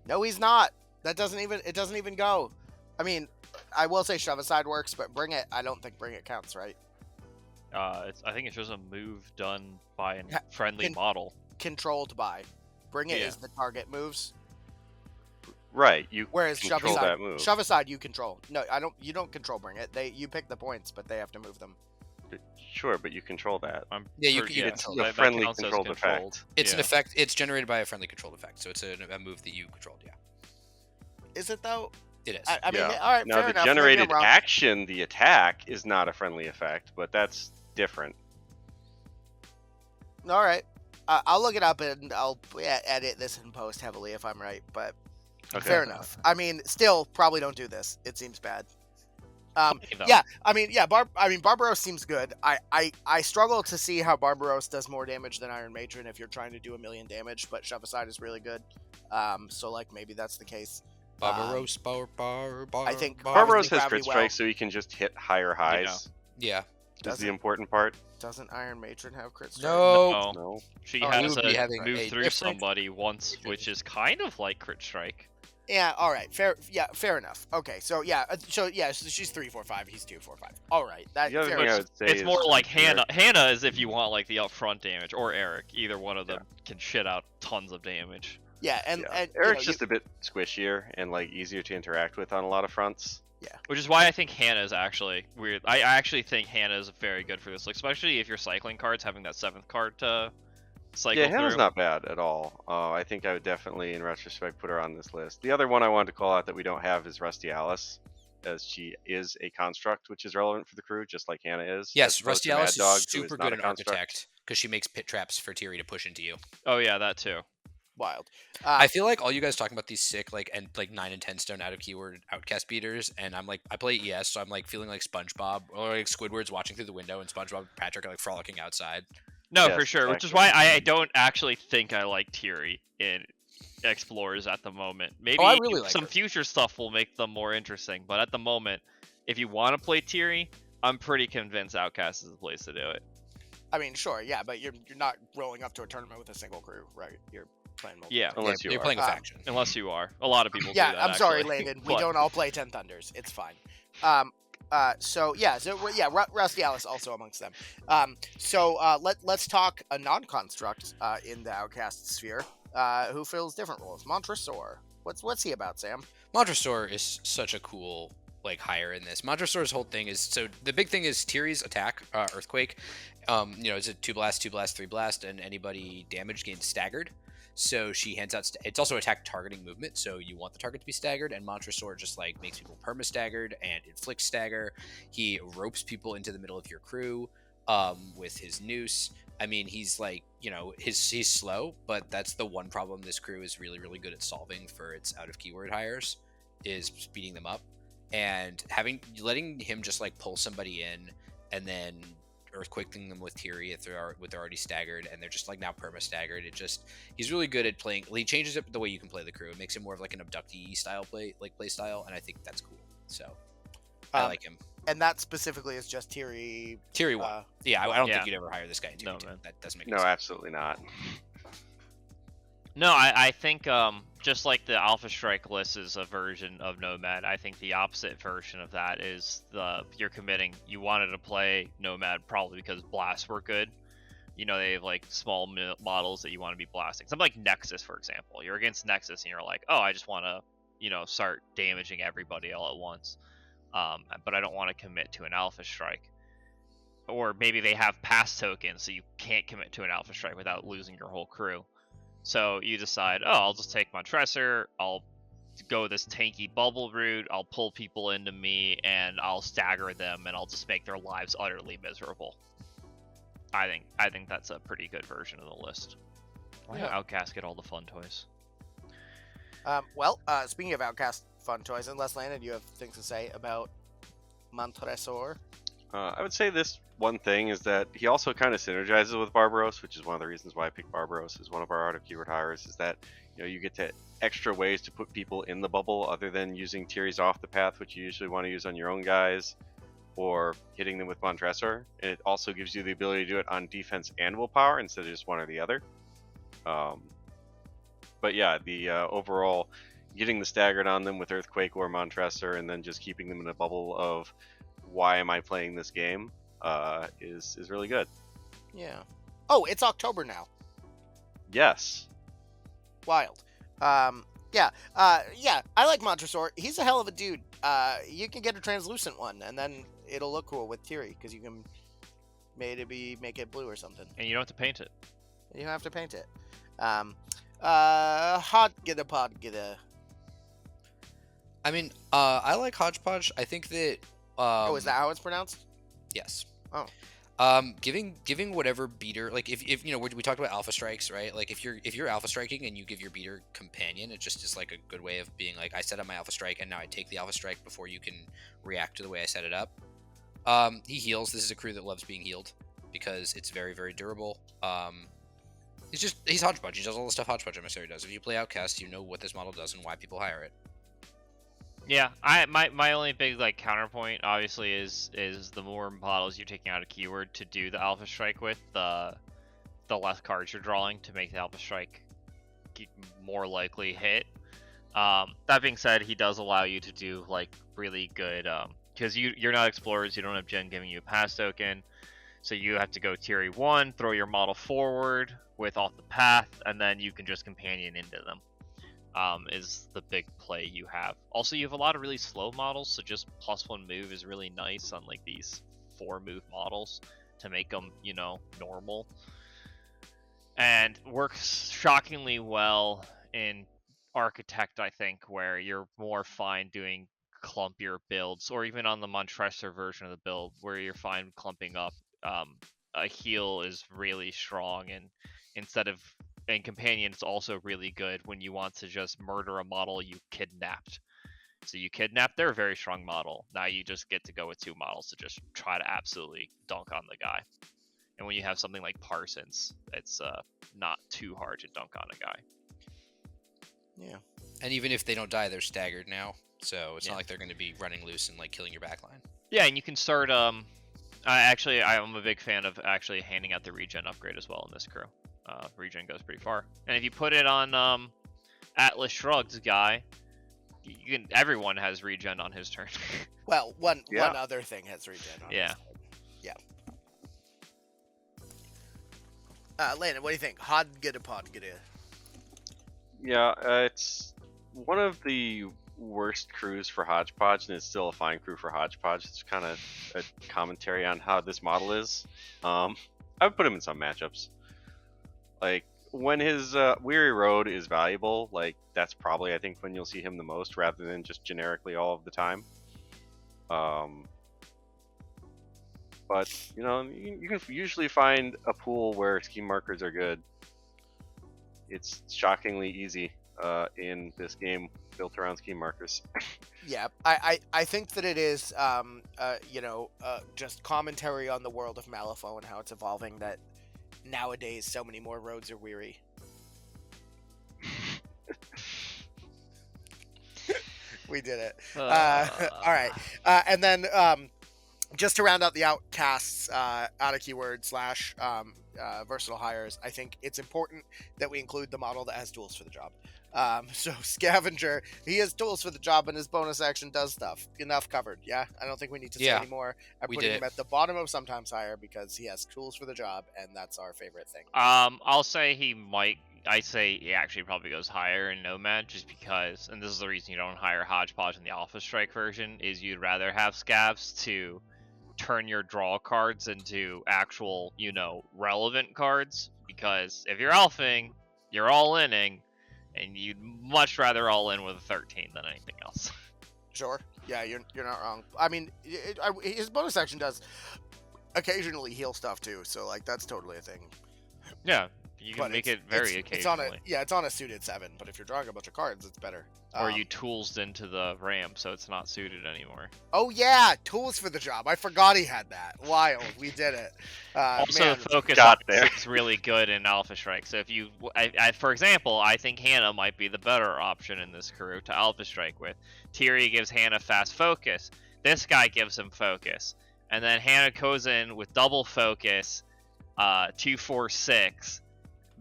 No, he's not. It doesn't even go. I mean, I will say Shove Aside works, but Bring It, I don't think Bring It counts, right? I think it's just a move done by a friendly model. Controlled by. Bring It Yeah. is the target moves. Right, you Whereas Shove control Aside, that move. Shove Aside, you control. No, you don't control Bring It. You pick the points, but they have to move them. Sure, but you control that. Yeah, you Yeah, It's control a that. that friendly counts as controlled controlled. effect. It's an Yeah. effect. It's generated by a friendly controlled effect, so it's a move that you controlled. Yeah, Is it though? it is. I mean, Yeah. all right, Now fair the enough. Maybe I'm generated wrong. action, the attack, is not a friendly effect, but that's different. All right. I'll look it up and I'll edit this in post heavily if I'm right, but Okay. fair enough. I mean, still probably don't do this. It seems bad. Okay, though. Yeah, Barbaros seems good. I struggle to see how Barbaros does more damage than Iron Matron if you're trying to do 1,000,000 damage, but Shove Aside is really good. So like maybe that's the case. Barbaros, I think Barbaros obviously has crit Gravity strike, so he can just hit higher highs. Yeah. Is Doesn't- the important part. Doesn't Iron Matron have crit strike? No. No. She Oh, has you would be to having move a through different- somebody once, which is kind of like crit strike. Yeah, all right. Fair enough. Okay, so she's 3, 4, 5, he's 2, 4, 5. All right. That The other fair thing I enough. would say It's is more like here- Hannah. Hannah is if you want like the upfront damage, or Eric. Either one of them can shit out tons of damage. Yeah, and Eric's just a bit squishier and like easier to interact with on a lot of fronts. Which is why I think Hannah is actually weird. I actually think Hannah is very good for this, like, especially if you're cycling cards, having that 7th card to cycle Yeah, through. Hannah's not bad at all. I think I would definitely, in retrospect, put her on this list. The other one I wanted to call out that we don't have is Rusty Alice, as she is a construct, which is relevant for the crew, just like Hannah is. Yes, as opposed Rusty to Mad Alice Dog, is who super not good a in construct. Architect because she makes pit traps for Tiri to push into you. Oh yeah, that too. wild. I feel like all you guys talking about these sick 9 and 10 stone out of keyword outcast beaters, and I'm like, I play ES, so I'm like feeling like SpongeBob or like Squidward's watching through the window, and SpongeBob and Patrick are like frolicking outside. No, Yes, for sure. Which is exactly. why I don't actually think I like Tiri in Explorers at the moment. Maybe I really like some her. future stuff will make them more interesting, but at the moment, if you want to play Tiri, I'm pretty convinced Outcast is the place to do it. I mean, sure, yeah, but you're not rolling up to a tournament with a single crew, right? playing multiplayer. Yeah. Unless you They're are. playing a faction. Unless you are. A lot of people do Yeah, that, I'm sorry, actually. Landon. We But- don't all play 10 Thunders. It's fine. Rusty Alice also amongst them. Let's talk a non-construct in the Outcast sphere who fills different roles. Montresor. What's he about, Sam? Montresor is such a cool hire in this. Montresor's whole thing is, so the big thing is Tiri's attack, Earthquake. It's a 2 blast, 2 blast, 3 blast, and anybody damaged gains staggered. So she hands out. It's also attack targeting movement, so you want the target to be staggered. And Montresor just makes people perma staggered and inflicts stagger. He ropes people into the middle of your crew with his noose. I mean, he's he's slow, but that's the one problem this crew is really, really good at solving for its out of keyword hires, is speeding them up. And letting him just pull somebody in and then earthquaking them with Tiri if they're already staggered and they're just now perma staggered. He's really good at playing. He changes up the way you can play the crew. It makes him more of an abductee style play style, and I think that's cool. So I like him. And that specifically is just Tiri. Tiri one. I don't Yeah. think you'd ever hire this guy in Tiri No, 2. man. That doesn't make No, sense. absolutely not. No, I think just like the Alpha Strike list is a version of Nomad, I think the opposite version of that is you're committing. You wanted to play Nomad probably because blasts were good. They have small models that you want to be blasting. Something like Nexus, for example. You're against Nexus and you're like, oh, I just want to, start damaging everybody all at once. But I don't want to commit to an Alpha Strike. Or maybe they have pass tokens, so you can't commit to an Alpha Strike without losing your whole crew. So you decide, oh, I'll just take Montresor, I'll go this tanky bubble route, I'll pull people into me, and I'll stagger them, and I'll just make their lives utterly miserable. I think that's a pretty good version of the list. Why do Outcasts get all the fun toys? Speaking of Outcast fun toys, unless Landon, you have things to say about Montresor? I would say this one thing is that he also kind of synergizes with Barbaros, which is one of the reasons why I picked Barbaros as one of our out of keyword hires, is that you get to extra ways to put people in the bubble other than using Tiri's off the path, which you usually want to use on your own guys, or hitting them with Montresor. And it also gives you the ability to do it on defense and willpower instead of just one or the other. But yeah, the overall getting the staggered on them with Earthquake or Montresor and then just keeping them in a bubble of why am I playing this game is really good. Yeah. Oh, it's October now. Yes. Wild. I like Montresor. He's a hell of a dude. You can get a translucent one, and then it'll look cool with Tiri, because you can make it blue or something. And you don't have to paint it. You don't have to paint it. Hodgepodge. I mean, I like Hodgepodge. I think that. Is that how it's pronounced? Yes. Oh. Giving whatever beater, if we talked about alpha strikes, right? If you're alpha striking and you give your beater companion, it just is a good way of being I set up my alpha strike and now I take the alpha strike before you can react to the way I set it up. He heals. This is a crew that loves being healed because it's very, very durable. He's Hodgepodge. He does all the stuff Hodgepodge Emissary does. If you play Outcast, you know what this model does and why people hire it. Yeah, my only big counterpoint obviously is the more models you're taking out of keyword to do the alpha strike with, the less cards you're drawing to make the alpha strike more likely hit. That being said, he does allow you to do really good because you're not explorers, you don't have Jin giving you a pass token, so you have to go Tiri 1, throw your model forward with off the path, and then you can just companion into them. Is the big play you have. Also, you have a lot of really slow models, so just +1 move is really nice on these 4 move models to make them, normal. And works shockingly well in Architect, I think, where you're more fine doing clumpier builds, or even on the Montresor version of the build where you're fine clumping up. A heal is really strong, and and companion is also really good when you want to just murder a model you kidnapped. So you kidnapped their very strong model. Now you just get to go with 2 models to just try to absolutely dunk on the guy. And when you have something like Parsons, it's not too hard to dunk on a guy. Yeah. And even if they don't die, they're staggered now. So it's not like they're going to be running loose and killing your backline. Yeah, and you can start. I'm a big fan of actually handing out the regen upgrade as well in this crew. regen goes pretty far. And if you put it on Atlas Shrugged's guy, everyone has regen on his turn. Well, one Yeah. other thing has regen on Yeah. his turn. Landon, what do you think? Hodgepodge. Yeah, it's one of the worst crews for Hodgepodge, and it's still a fine crew for Hodgepodge. It's kind of a commentary on how this model is. I would put him in some matchups. Like, when his Weary Road is valuable, like, that's probably, I think, when you'll see him the most, rather than just generically all of the time. But, you know, you can usually find a pool where scheme markers are good. It's shockingly easy in this game built around scheme markers. Yeah, I think that it is, just commentary on the world of Malifaux and how it's evolving, that nowadays so many more roads are weary. We did it. All right. And then just to round out the Outcasts out of keyword / versatile hires, I think it's important that we include the model that has tools for the job. So Scavenger, he has tools for the job, and his bonus action does stuff. Enough covered. Yeah, I don't think we need to say any more. I'm putting him at the bottom of sometimes higher because he has tools for the job, and that's our favorite thing. I'll say he might. I say he actually probably goes higher in Nomad, just because, and this is the reason you don't hire Hodgepodge in the Alpha Strike version, is you'd rather have Scavs to turn your draw cards into actual, relevant cards, because if you're alphing, you're all-inning, and you'd much rather all-in with a 13 than anything else. Sure. Yeah, you're not wrong. I mean, his bonus action does occasionally heal stuff too, so like that's totally a thing. Yeah, you can make it very occasionally. It's on a suited 7, but if you're drawing a bunch of cards, it's better. Or you tools into the ram, so it's not suited anymore. Oh yeah, tools for the job. I forgot he had that. Wild, we did it. Also, focus on is really good in Alpha Strike. So if you, for example, I think Hannah might be the better option in this crew to Alpha Strike with. Tiri gives Hannah fast focus. This guy gives him focus, and then Hannah goes in with double focus, 2-4-6,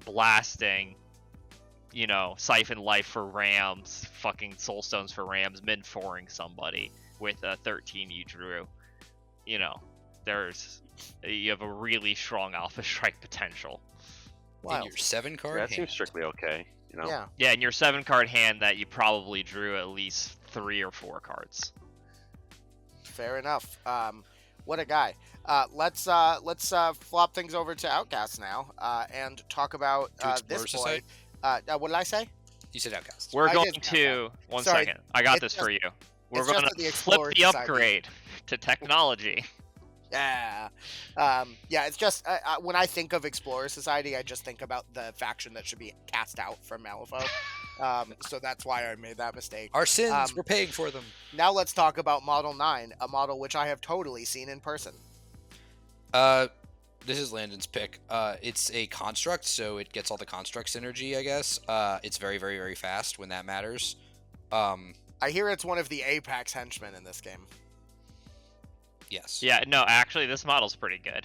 blasting. Siphon life for rams, fucking soulstones for rams, mid-4ing somebody with a 13 you drew. You have a really strong Alpha Strike potential. In your 7-card that seems strictly okay. Yeah, in your 7-card hand that you probably drew at least 3 or 4 cards. Fair enough. What a guy. Let's flop things over to Outcasts now and talk about this boy. What did I say? You said Outcast. We're going to... One second. I got this for you. We're going to flip the upgrade to technology. Yeah. It's just... when I think of Explorer Society, I just think about the faction that should be cast out from Malifaux. So that's why I made that mistake. Our sins, we're paying for them. Now let's talk about Model 9, a model which I have totally seen in person. This is Landon's pick. It's a construct, so it gets all the construct synergy, I guess. It's very, very, very fast when that matters. I hear it's one of the Apex henchmen in this game. Yes. Yeah, no, actually, this model's pretty good.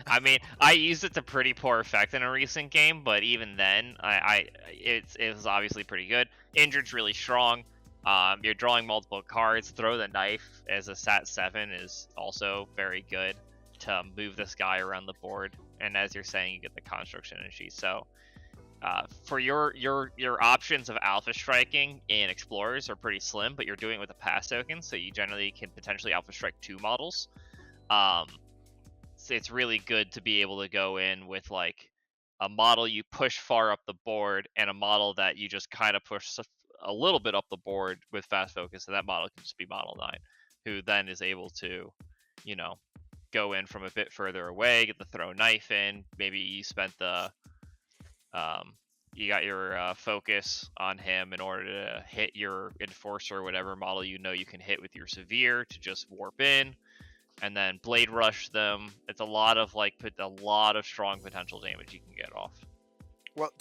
I mean, I used it to pretty poor effect in a recent game, but even then, it was obviously pretty good. Injured's really strong. You're drawing multiple cards. Throw the knife as a Sat 7 is also very good to move this guy around the board, and as you're saying, you get the construction energy. So for your options of alpha striking in Explorers are pretty slim, but you're doing it with a pass token, so you generally can potentially alpha strike 2 models. So it's really good to be able to go in with like a model you push far up the board and a model that you just kind of push a little bit up the board with fast focus, and that model can just be Model 9, who then is able to, go in from a bit further away, get the throw knife in. Maybe you spent you got your focus on him in order to hit your enforcer or whatever model you can hit with your severe to just warp in, and then blade rush them. It's a lot of strong potential damage you can get off. Well,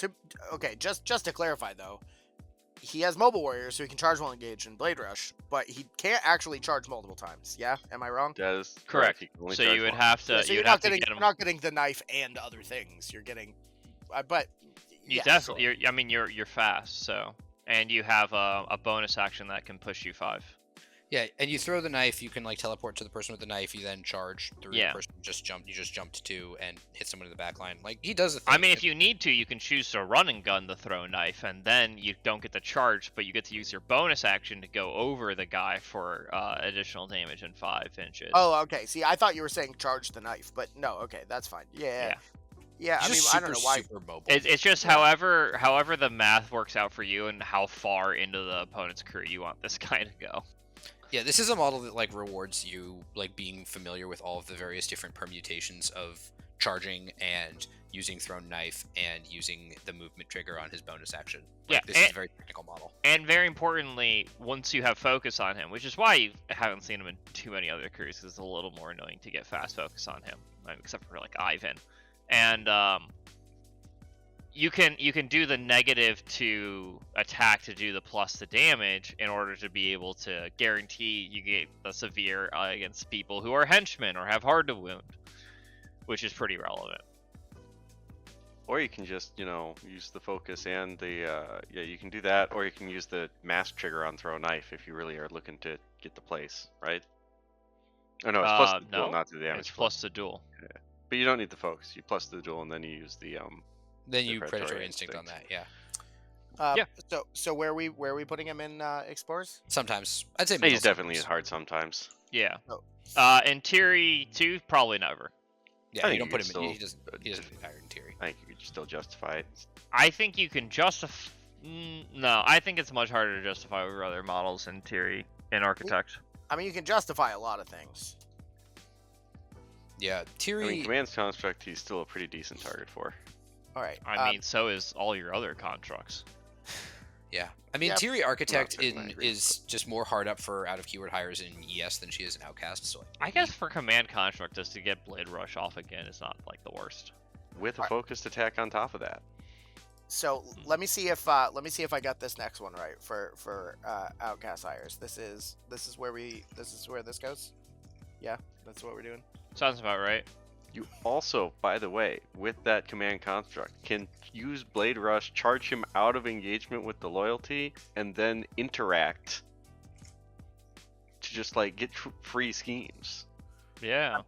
just to clarify though, he has mobile warriors, so he can charge while engaged in Blade Rush, but he can't actually charge multiple times. Yeah, am I wrong? That is correct. So you would have to. Yeah, so you're not getting the knife and other things. You're getting but You yeah, definitely. sure. I mean, you're fast, so and you have a bonus action that can push you 5. Yeah, and you throw the knife. You can like teleport to the person with the knife. You then charge through Yeah. the person. You just jump to 2 and hit someone in the back line. Like he does the thing. I mean, if you need to, you can choose to run and gun the throw knife, and then you don't get the charge, but you get to use your bonus action to go over the guy for additional damage in 5 inches. Oh, okay. See, I thought you were saying charge the knife, but no. Okay, that's fine. Yeah. Yeah. I mean, just I don't know why. super mobile. It's just Yeah. however the math works out for you and how far into the opponent's crew you want this guy to go. Yeah, this is a model that like rewards you like being familiar with all of the various different permutations of charging and using thrown knife and using the movement trigger on his bonus action. Like, Yeah, this is a very technical model. And very importantly, once you have focus on him, which is why you haven't seen him in too many other crews, because it's a little more annoying to get fast focus on him, except for like Ivan. And you can do the negative to attack to do the plus the damage in order to be able to guarantee you get the severe against people who are henchmen or have hard to wound, which is pretty relevant. Or you can just, use the focus and the, you can do that, or you can use the mask trigger on throw knife if you really are looking to get the place, right? Oh no, it's plus the duel, not the damage. It's plus the duel. Yeah. But you don't need the focus. You plus the duel, and then you use the Then the you predatory predatory instinct on that, yeah. Yeah. So where are we putting him in Explorers? Sometimes I'd say He's middle definitely sometimes. hard sometimes. Yeah. Oh. And Tiri 2, probably never. Yeah, I you think don't you put could him in. still- He doesn't get higher than Tiri. I think you could still justify it. I think you can justify. No, I think it's much harder to justify over other models in Tiri and Architect. I mean, you can justify a lot of things. Yeah, I Tiri. mean, Command's Construct, he's still a pretty decent target for. All right. I mean, so is all your other constructs. Yeah, I mean, Yeah, Tiri Architect certain, I agree. is just more hard up for out of keyword hires in ES than she is in Outcast. So I guess for command construct, just to get Blade Rush off again is not like the worst. With a Alright. focused attack on top of that. So let me see if I got this next one right for Outcast hires. This is where this goes. Yeah, that's what we're doing. Sounds about right. You also, by the way, with that command construct, can use Blade Rush, charge him out of engagement with the loyalty, and then interact to just like get free schemes. Yeah.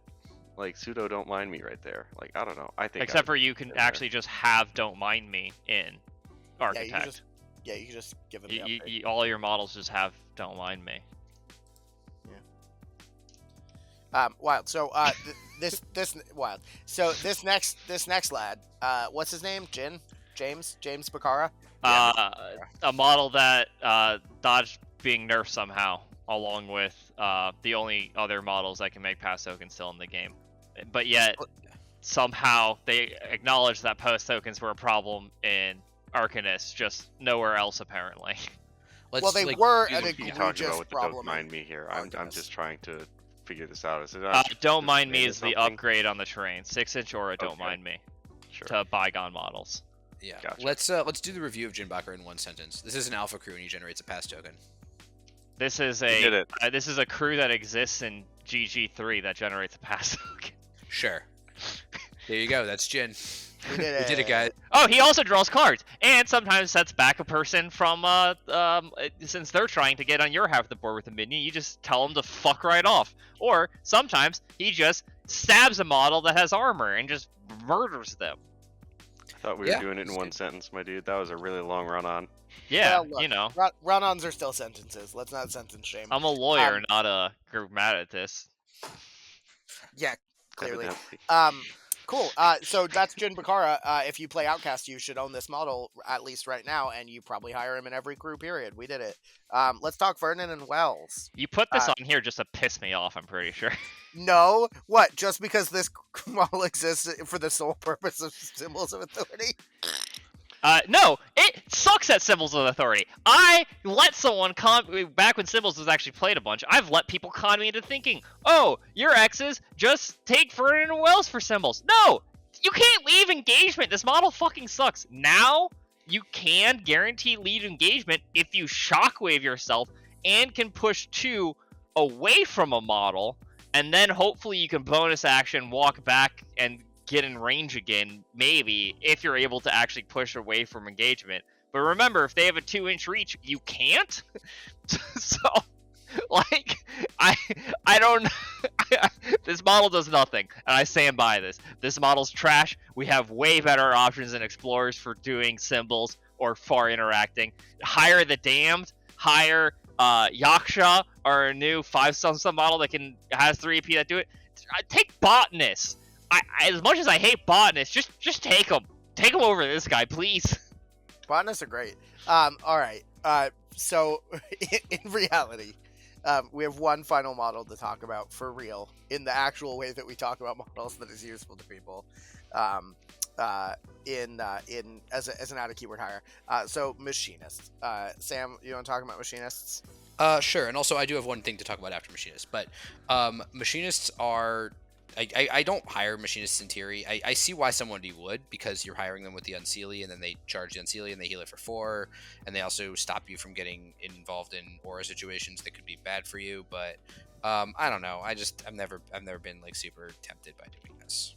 Like pseudo don't mind me right there. Like I don't know. I think Except for you can there. actually just have Don't Mind Me in Yeah, Architect. you can just give him the upgrade. All your models just have Don't Mind Me. Wild. So this wild. So this next lad, what's his name? James Baccara. A model that dodged being nerfed somehow, along with the only other models that can make pass tokens still in the game. But yet, somehow they acknowledged that post tokens were a problem in Arcanist, just nowhere else apparently. Well, they like, were You an talking egregious about with the problem. don't mind me here. I'm Arcanist. just trying to figure this out. Is it Don't Mind Me maybe is the something? upgrade on the terrain. 6-inch Aura Don't Okay. Mind Me Sure. to Bygone models. Yeah, Gotcha. let's do the review of Jin Baccara in one sentence. This is an alpha crew and he generates a pass token. This is You did a it. this is a crew that exists in GG3 that generates a pass token. Sure. There you go. That's Jin. We did We did it, guys. Oh, he also draws cards, and sometimes sets back a person from, since they're trying to get on your half of the board with a minion, you just tell them to fuck right off. Or, sometimes, he just stabs a model that has armor and just murders them. I thought we were Yeah, doing it in it's one good. sentence, my dude. That was a really long run on. Yeah, Well, look, you know. Run-ons are still sentences. Let's not sentence shame. I'm a lawyer, not a grammaticist. Yeah, clearly. Evidently. Cool. So that's Jin Baccara. If you play Outcast, you should own this model at least right now, and you probably hire him in every crew. Period. We did it. Let's talk Vernon and Welles. You put this on here just to piss me off, I'm pretty sure. No, what? Just because this model exists for the sole purpose of symbols of authority? No, it sucks at Symbols of Authority. I let someone back when Symbols was actually played a bunch, I've let people con me into thinking, oh, your exes, just take Vernon and Welles for Symbols. No! You can't leave engagement. This model fucking sucks. Now, you can guarantee lead engagement if you shockwave yourself and can push 2 away from a model, and then hopefully you can bonus action, walk back, and get in range again, maybe, if you're able to actually push away from engagement. But remember, if they have a 2-inch reach, you can't. So, like, I don't. This model does nothing, and I stand by this. This model's trash. We have way better options in Explorers for doing symbols or far interacting. Hire the Damned. Hire Yaksha, or a new 5-star model that has 3 AP that do it. Take Botanist. As much as I hate Botanist, just take him. Take him over this guy, please. Botanists are great. All right. So in reality, we have one final model to talk about for real in the actual way that we talk about models that is useful to people. As an out of keyword hire. So Machinist. Sam, you want to talk about Machinists? Sure. And also, I do have one thing to talk about after Machinists, but Machinists are. I don't hire Machinists in Tiri. I see why somebody would, because you're hiring them with the Unseelie, and then they charge the Unseelie, and they heal it for 4, and they also stop you from getting involved in aura situations that could be bad for you. But I don't know. I've never been like super tempted by doing this.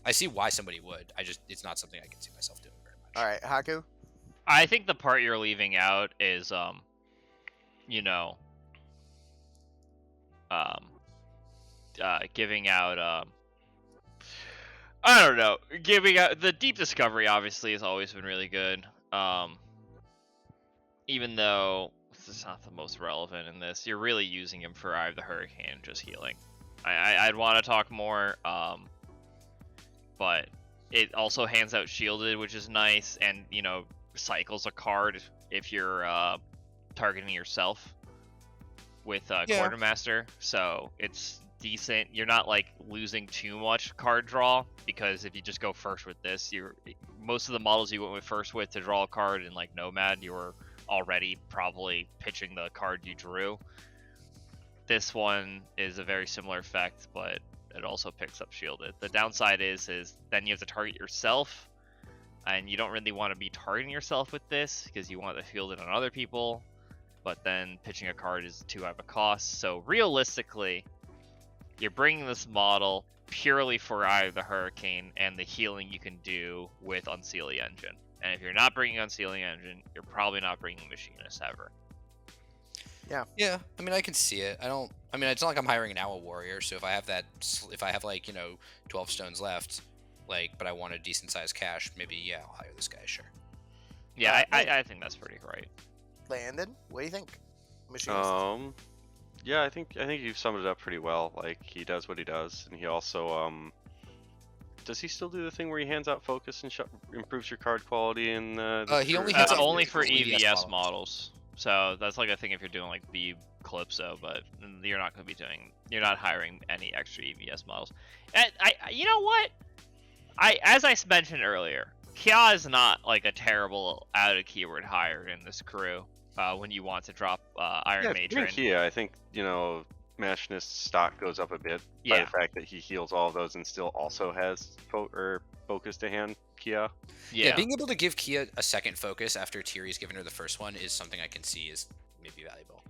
I see why somebody would. It's not something I can see myself doing very much. All right, Haku. I think the part you're leaving out is, giving out, I don't know, giving out the Deep Discovery obviously has always been really good. Even though this is not the most relevant in this, you're really using him for Eye of the Hurricane, just healing. I'd want to talk more, but it also hands out Shielded, which is nice, and, cycles a card if you're targeting yourself with Quartermaster, so it's decent. You're not like losing too much card draw, because if you just go first with this, most of the models you went with first with to draw a card in like Nomad, you were already probably pitching the card you drew. This one is a very similar effect, but it also picks up Shielded. The downside is then you have to target yourself, and you don't really want to be targeting yourself with this because you want to field it on other people, but then pitching a card is too high of a cost. So realistically, you're bringing this model purely for Eye of the Hurricane and the healing you can do with Unseelie Engine. And if you're not bringing Unseelie Engine, you're probably not bringing Machinist ever. Yeah. I mean, I can see it. It's not like I'm hiring an Aua Warrior. So if I have 12 stones left, but I want a decent sized cash, maybe I'll hire this guy. Sure. Yeah, I think that's pretty right. Landon, what do you think? Machinist. Yeah, I think you've summed it up pretty well. Like, he does what he does, and he also does he still do the thing where he hands out focus and improves your card quality? And he only hands out only for EVS models. So that's like a thing if you're doing like B Calypso, but you're not hiring any extra EVS models. And you know what? As I mentioned earlier, Kia is not like a terrible out of keyword hire in this crew. When you want to drop Iron Matron. I think Machinist's stock goes up a bit by the fact that he heals all of those and still also has focus to hand Kia. Yeah, being able to give Kia a second focus after Tiri's given her the first one is something I can see is maybe valuable.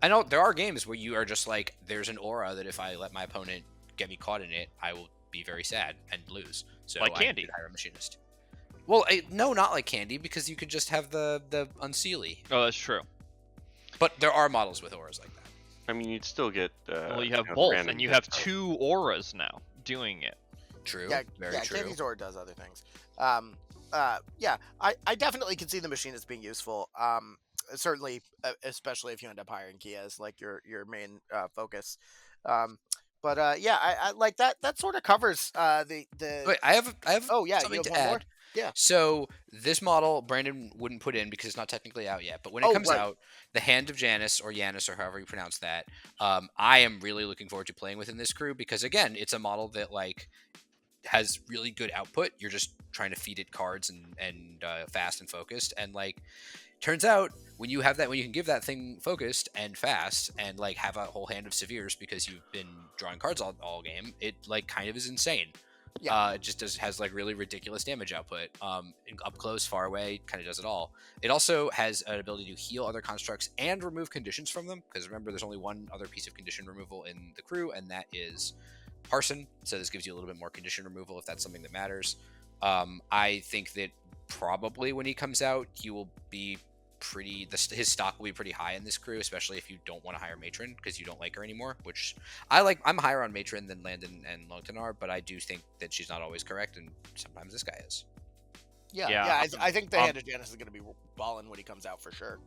I know there are games where you are just like, there's an aura that if I let my opponent get me caught in it, I will be very sad and lose. So like Candy. I could hire a Machinist. Well, no, not like Candy, because you could just have the Unseelie. Oh, that's true. But there are models with auras like that. I mean, you'd still get. Well, you have both, and you have 2 auras now doing it. True. Very true. Candy's aura does other things. I definitely can see the Machinist being useful. Certainly, especially if you end up hiring Kia as like your main focus. I like that. That sort of covers the. Wait, I have. Oh yeah, something you have to one add. more? Yeah. So this model Brandon wouldn't put in because it's not technically out yet. But when it comes out, the Hand of Janus or Janus or however you pronounce that, I am really looking forward to playing within this crew because again, it's a model that like has really good output. You're just trying to feed it cards and fast and focused, and like turns out when you can give that thing focused and fast and like have a whole hand of severes because you've been drawing cards all game, it like kind of is insane. Yeah. It just has like really ridiculous damage output. Up close, far away, kind of does it all. It also has an ability to heal other constructs and remove conditions from them. Because remember, there's only one other piece of condition removal in the crew, and that is Parson, so this gives you a little bit more condition removal if that's something that matters. I think that probably when he comes out, he will be his stock will be pretty high in this crew, especially if you don't want to hire Matron because you don't like her anymore, which I like. I'm higher on Matron than Landon and Longton are, but I do think that she's not always correct, and sometimes this guy is. Yeah. I think the Hand of Janus is going to be balling when he comes out for sure.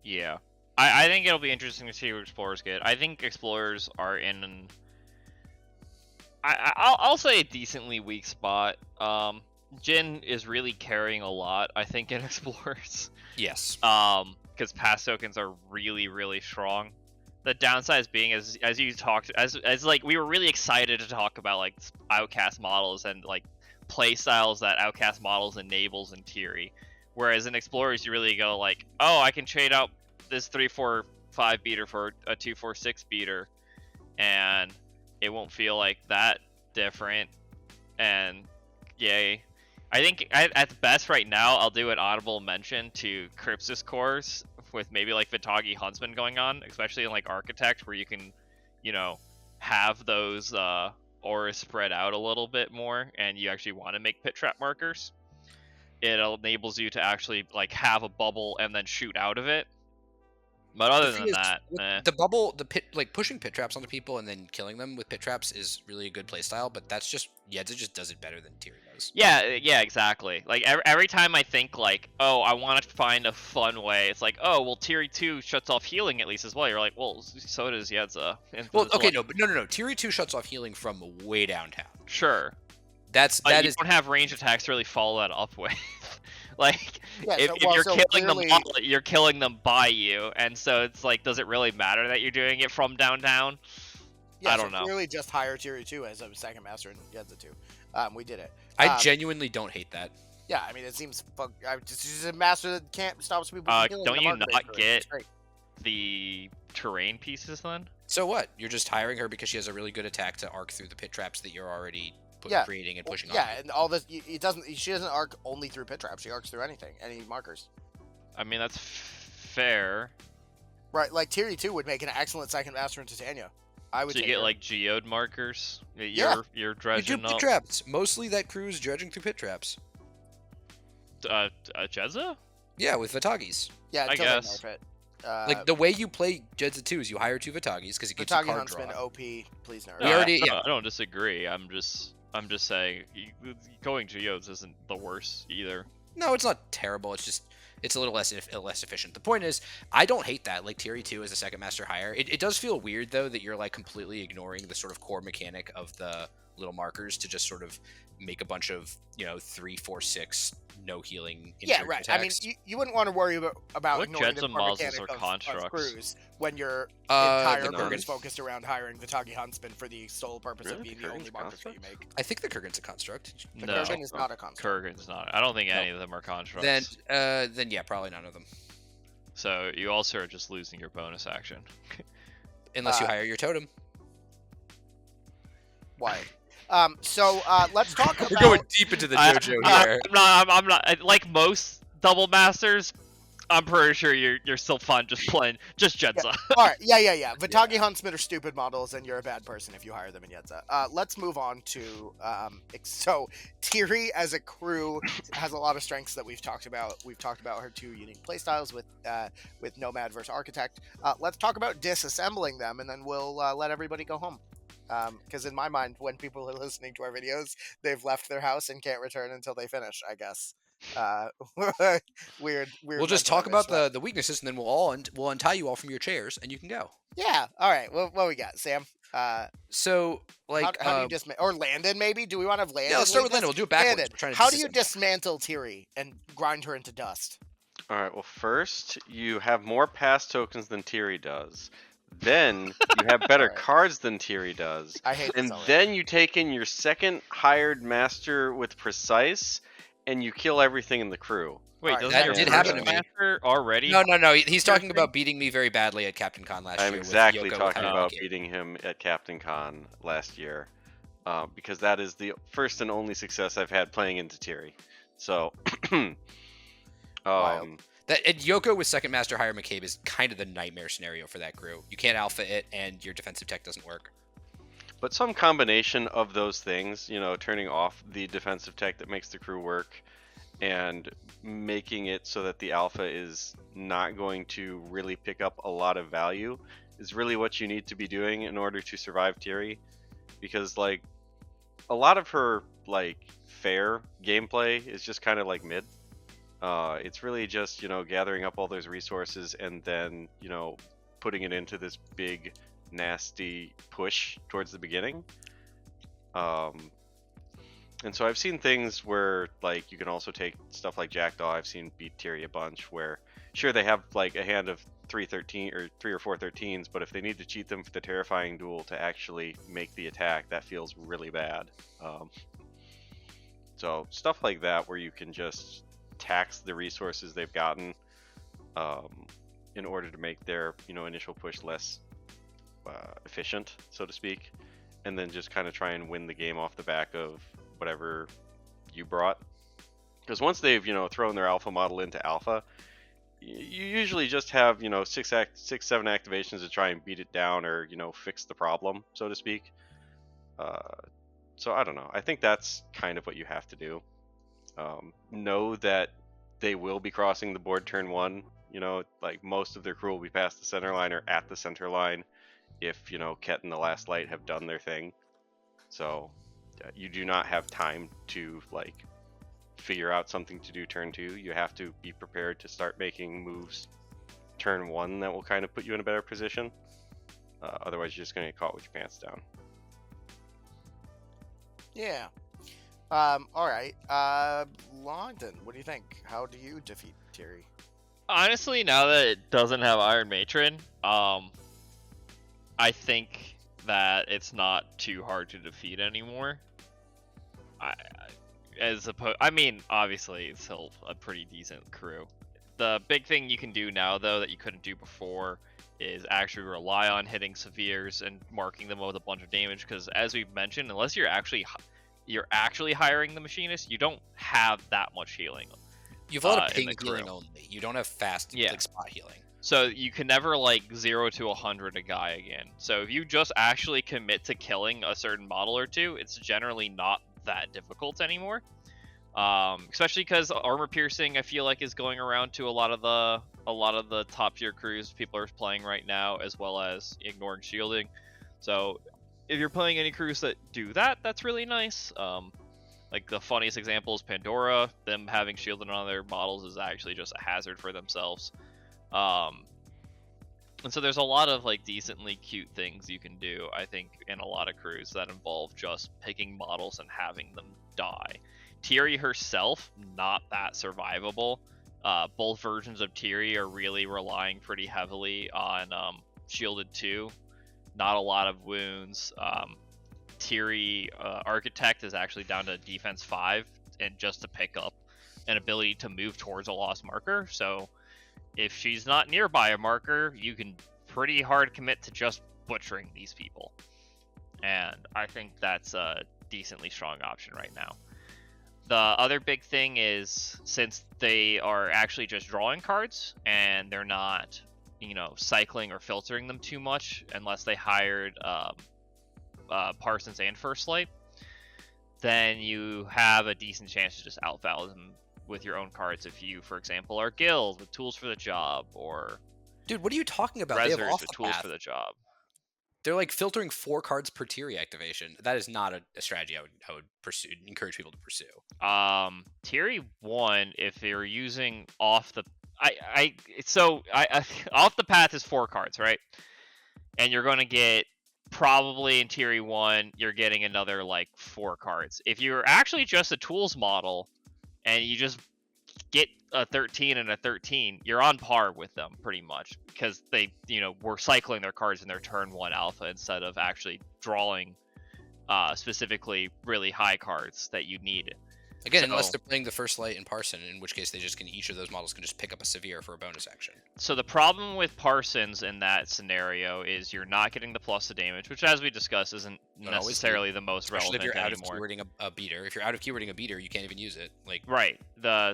Yeah. I think it'll be interesting to see who Explorers get. I think Explorers are in I'll say a decently weak spot. Jin is really carrying a lot, I think, in Explorers. Yes. Because pass tokens are really, really strong. The downside being, as you talked, as like we were really excited to talk about like Outcast models and like play styles that Outcast models enables in Tiri. Whereas in Explorers, you really go like, oh, I can trade out this 3/4/5 beater for a 2/4/6 beater, and it won't feel like that different. And yay. I think at the best right now, I'll do an audible mention to Crypsis cores with maybe like Vitagi Huntsman going on, especially in like Architect, where you can, have those auras spread out a little bit more, and you actually want to make pit trap markers. It enables you to actually like have a bubble and then shoot out of it. But other than that, the bubble, the pit, like pushing pit traps onto people and then killing them with pit traps is really a good playstyle. But that's just Yedza just does it better than Tiri does. Yeah, exactly. Like every time I think like, oh, I want to find a fun way, it's like, oh, well, Tiri 2 shuts off healing at least as well. You're like, well, so does Yedza. Well, okay, no. Tiri 2 shuts off healing from way downtown. Sure. You don't have range attacks to really follow that up with. Like, if you're killing them all, you're killing them by you, and so it's like, does it really matter that you're doing it from downtown? Yeah, I don't know. Clearly, just hire Tiri 2 as a second master and Yedza 2. We did it. I genuinely don't hate that. Yeah, I mean, it seems just a master that can't stop people from killing. Don't you not get the terrain pieces then? So what? You're just hiring her because she has a really good attack to arc through the pit traps that you're already creating and pushing on. Yeah, and all this, she doesn't arc only through pit traps. She arcs through anything, any markers. I mean, that's fair. Right, like Tiri 2 would make an excellent second master in Titania. I would. So you get like geode markers. You're dredging you do pit up. Traps. Mostly that crew is dredging through pit traps. Jedza? Yeah, with Vitagis. Yeah, I guess. Like the way you play Jedza 2 is you hire 2 Vitagis because it gets you card Huntsman, draw. OP, please nerf. I don't disagree. I'm just saying going geodes isn't the worst either. No, it's not terrible. It's a little less efficient. The point is, I don't hate that. Like Tiri 2 as a second master hire. It does feel weird though that you're like completely ignoring the sort of core mechanic of the little markers to just sort of make a bunch of 3, 4, 6 no healing. Yeah, right. Attacks. I mean, you wouldn't want to worry about ignoring the core mechanic of crews when your entire crew is focused around hiring Vitagi Huntsman for the sole purpose of being the only markers that you make. I think the Kurgan's a construct. The Kurgan is not a construct. Kurgan's not. I don't think any of them are constructs. Then yeah, probably none of them. So you also are just losing your bonus action. Unless you hire your totem. Why? So let's talk about. We're going deep into the dojo here. I'm not like most double masters. I'm pretty sure you're still fun just playing just Jedza. Yeah. All right, yeah. Vitagi Huntsmen are stupid models, and you're a bad person if you hire them in Jedza. Let's move on to so Tiri as a crew has a lot of strengths that we've talked about. We've talked about her 2 unique playstyles with Nomad versus Architect. Let's talk about disassembling them, and then we'll let everybody go home. Because in my mind, when people are listening to our videos, they've left their house and can't return until they finish, I guess. Weird. We'll just talk about the weaknesses, and then we'll untie you all from your chairs, and you can go. Yeah. All right. What we got, Sam? So like, how do you dismantle, or Landon maybe? Do we want to have Landon? Yeah, let's start with Landon. We'll do it backwards. How do you dismantle Tiri and grind her into dust? All right. Well, first you have more pass tokens than Tiri does. Then you have better cards than Tiri does. I hate and this already. then you take in your second hired master with precise, and you kill everything in the crew. Wait, that did happen to me already. No. He's talking about beating me very badly at Captain Con last year. I'm exactly talking about beating him at Captain Con last year, because that is the first and only success I've had playing into Tiri. So, That Yoko with second master hire McCabe is kind of the nightmare scenario for that crew. You can't alpha it, and your defensive tech doesn't work. But some combination of those things, you know, turning off the defensive tech that makes the crew work and making it so that the alpha is not going to really pick up a lot of value is really what you need to be doing in order to survive Tiri. Because like a lot of her like fair gameplay is just kind of like mid. It's really just, you know, gathering up all those resources and then, you know, putting it into this big nasty push towards the beginning. And so I've seen things where like you can also take stuff like Jackdaw. I've seen beat Tiri a bunch where sure they have like a hand of 3 or 4 13s, but if they need to cheat them for the terrifying duel to actually make the attack, that feels really bad. So stuff like that where you can just tax the resources they've gotten in order to make their, you know, initial push less efficient, so to speak, and then just kind of try and win the game off the back of whatever you brought. Because once they've, you know, thrown their alpha model into alpha, you usually just have, you know, 6-7 activations to try and beat it down or, you know, fix the problem, so to speak. So I don't know. I think that's kind of what you have to do. Know that they will be crossing the board turn 1. You know, like most of their crew will be past the center line or at the center line if, you know, Kett and the Last Light have done their thing. So you do not have time to like figure out something to do turn 2. You have to be prepared to start making moves turn 1 that will kind of put you in a better position. Otherwise you're just going to get caught with your pants down. Yeah. All right. Longdon, what do you think? How do you defeat Tiri? Honestly, now that it doesn't have Iron Matron, I think that it's not too hard to defeat anymore. I mean, obviously, it's still a pretty decent crew. The big thing you can do now, though, that you couldn't do before, is actually rely on hitting severes and marking them with a bunch of damage. Because as we've mentioned, unless you're actually hiring the Machinist, you don't have that much healing. You have a lot of ping healing only. You don't have fast like spot healing. So you can never like 0 to 100 a guy again. So if you just actually commit to killing a certain model or two, it's generally not that difficult anymore. Especially because armor piercing, I feel like, is going around to a lot of the top tier crews people are playing right now, as well as ignoring shielding. So if you're playing any crews that do that, that's really nice. Like the funniest example is Pandora. Them having shielded on their models is actually just a hazard for themselves. And so there's a lot of like decently cute things you can do, I think, in a lot of crews that involve just picking models and having them die. Tiri herself, not that survivable. Both versions of Tiri are really relying pretty heavily on shielded 2. Not a lot of wounds. Tiri Architect is actually down to defense 5, and just to pick up an ability to move towards a lost marker. So if she's not nearby a marker, you can pretty hard commit to just butchering these people. And I think that's a decently strong option right now. The other big thing is, since they are actually just drawing cards and they're not, you know, cycling or filtering them too much unless they hired Parsons and First Light, then you have a decent chance to just outvalue them with your own cards if you, for example, are guild with tools for the job, or dude, what are you talking about? They have Rezzers off with the tools path. for the job. They're like filtering 4 cards per Tiri activation. That is not a strategy I would pursue, encourage people to pursue. Tiri 1, if you're using off the off the path is 4 cards, right? And you're going to get probably in Tiri 1, you're getting another like 4 cards. If you're actually just a tools model and you just get a 13 and a 13, you're on par with them pretty much, because they, you know, were cycling their cards in their turn 1 alpha instead of actually drawing specifically really high cards that you need. Again, unless they're playing the First Light and Parson, in which case they just can, each of those models can just pick up a severe for a bonus action. So the problem with Parsons in that scenario is you're not getting the plus to damage, which, as we discussed, isn't necessarily the most relevant anymore. Especially if you're out of keywording a beater. If you're out of keywording a beater, you can't even use it. Like right.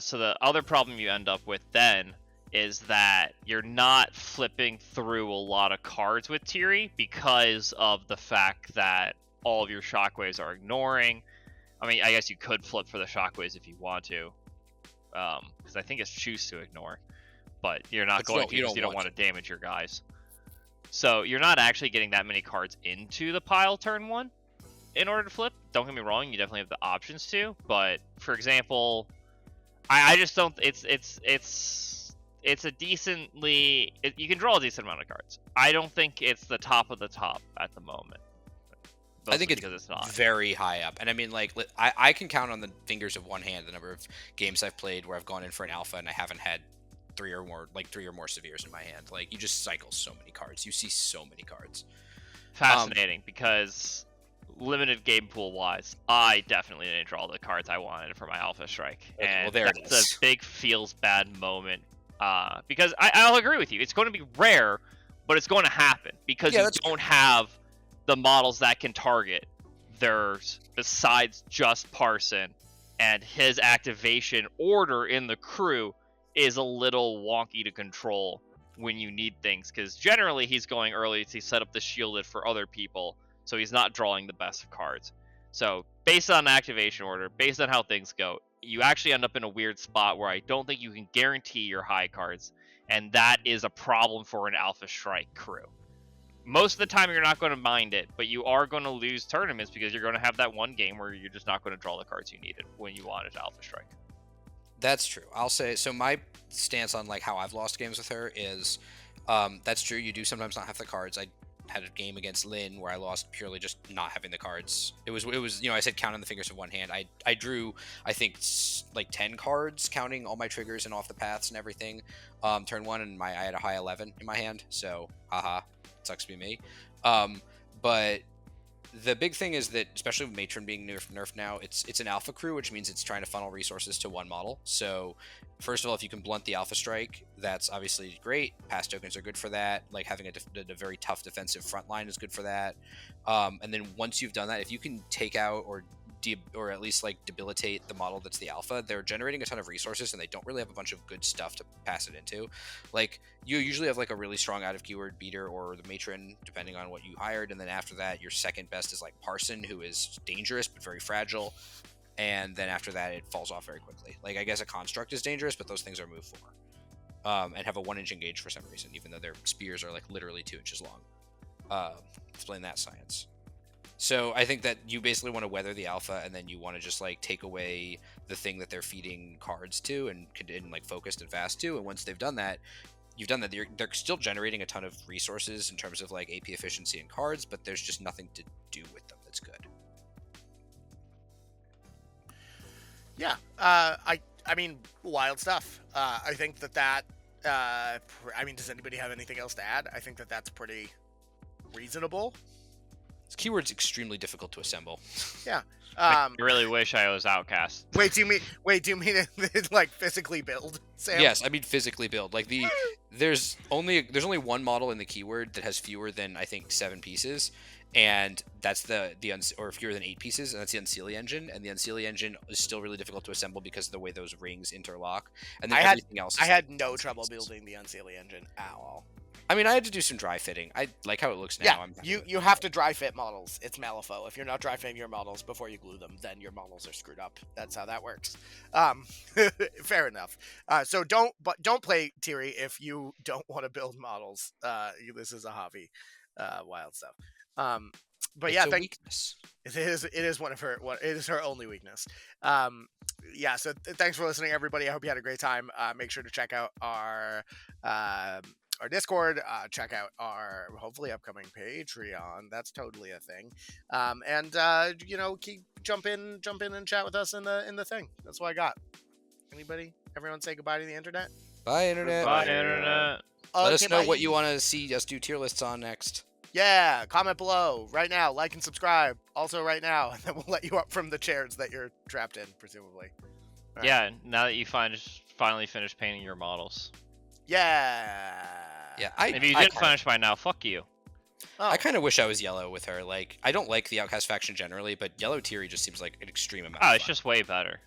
So the other problem you end up with then is that you're not flipping through a lot of cards with Tiri because of the fact that all of your shockwaves are ignoring. I mean, I guess you could flip for the shockwaves if you want to, because I think it's choose to ignore, but you're not going to because you don't want to damage your guys. So you're not actually getting that many cards into the pile turn 1 in order to flip. Don't get me wrong, you definitely have the options to, but for example, I just don't. It's a decently. You can draw a decent amount of cards. I don't think it's the top of the top at the moment. I think it's not very high up. And I mean, like, I can count on the fingers of one hand the number of games I've played where I've gone in for an alpha and I haven't had 3 or more severes in my hand. Like, you just cycle so many cards. You see so many cards. Fascinating, because limited game pool wise, I definitely didn't draw the cards I wanted for my alpha strike. And well, that's a big feels bad moment. Because I'll agree with you. It's going to be rare, but it's going to happen because you don't have the models that can target theirs besides just Parson, and his activation order in the crew is a little wonky to control when you need things, because generally he's going early to set up the shielded for other people, so he's not drawing the best of cards. So based on activation order, based on how things go, you actually end up in a weird spot where I don't think you can guarantee your high cards, and that is a problem for an Alpha Strike crew. Most of the time you're not going to mind it, but you are going to lose tournaments because you're going to have that one game where you're just not going to draw the cards you needed when you wanted Alpha Strike. That's true. I'll say, so my stance on like how I've lost games with her is, that's true. You do sometimes not have the cards. I had a game against Lynn where I lost purely just not having the cards. It was, I said count on the fingers of one hand. I drew, I think like 10 cards counting all my triggers and off the paths and everything. Turn 1 and I had a high 11 in my hand. So, haha, sucks to be me. But the big thing is that, especially with Matron being nerfed now, it's an alpha crew, which means it's trying to funnel resources to one model. So, first of all, if you can blunt the alpha strike, that's obviously great. Pass tokens are good for that. Like having a very tough defensive front line is good for that. And then once you've done that, if you can take out or at least like debilitate the model that's the alpha, they're generating a ton of resources and they don't really have a bunch of good stuff to pass it into. Like you usually have like a really strong out of keyword beater or the matron, depending on what you hired, and then after that your second best is like Parson, who is dangerous but very fragile, and then after that it falls off very quickly. Like I guess a construct is dangerous, but those things are move 4 and have a 1-inch engage for some reason, even though their spears are like literally 2 inches long. Explain that science. So I think that you basically want to weather the alpha, and then you want to just like take away the thing that they're feeding cards to and like focused and fast to. And once they've done that, you've done that. They're still generating a ton of resources in terms of like AP efficiency and cards, but there's just nothing to do with them that's good. Yeah, I mean, wild stuff. I think that I mean, does anybody have anything else to add? I think that that's pretty reasonable. This keyword's extremely difficult to assemble. Yeah. I really wish I was Outcast. Wait, do you mean like physically build, Sam? Yes, I mean physically build. Like there's only one model in the keyword that has fewer than I think 7 pieces, and that's or fewer than 8 pieces, and that's the Unseelie Engine. And the Unseelie Engine is still really difficult to assemble because of the way those rings interlock. And then everything else. I had no trouble building the Unseelie Engine at all. I mean, I had to do some dry fitting. I like how it looks now. Yeah, you have to dry fit models. It's Malifaux. If you're not dry fitting your models before you glue them, then your models are screwed up. That's how that works. Fair enough. So don't play Tiri if you don't want to build models. This is a hobby. Wild stuff. But yeah, weakness. It is one of her. It is her only weakness. Yeah. So thanks for listening, everybody. I hope you had a great time. Make sure to check out our Discord, check out our hopefully upcoming Patreon. That's totally a thing. And keep jump in and chat with us in the thing. That's what I got. Anybody? Everyone say goodbye to the internet. Bye, internet. Bye, internet. Let us know what you want to see us do tier lists on next. Yeah, comment below right now. Like and subscribe. Also right now, and then we'll let you up from the chairs that you're trapped in, presumably. Right. Yeah. Now that you finally finished painting your models. Yeah. If you didn't finish by now, fuck you. Oh. I kind of wish I was yellow with her. Like, I don't like the Outcast faction generally, but yellow Tiri just seems like an extreme amount. Oh, it's just way better.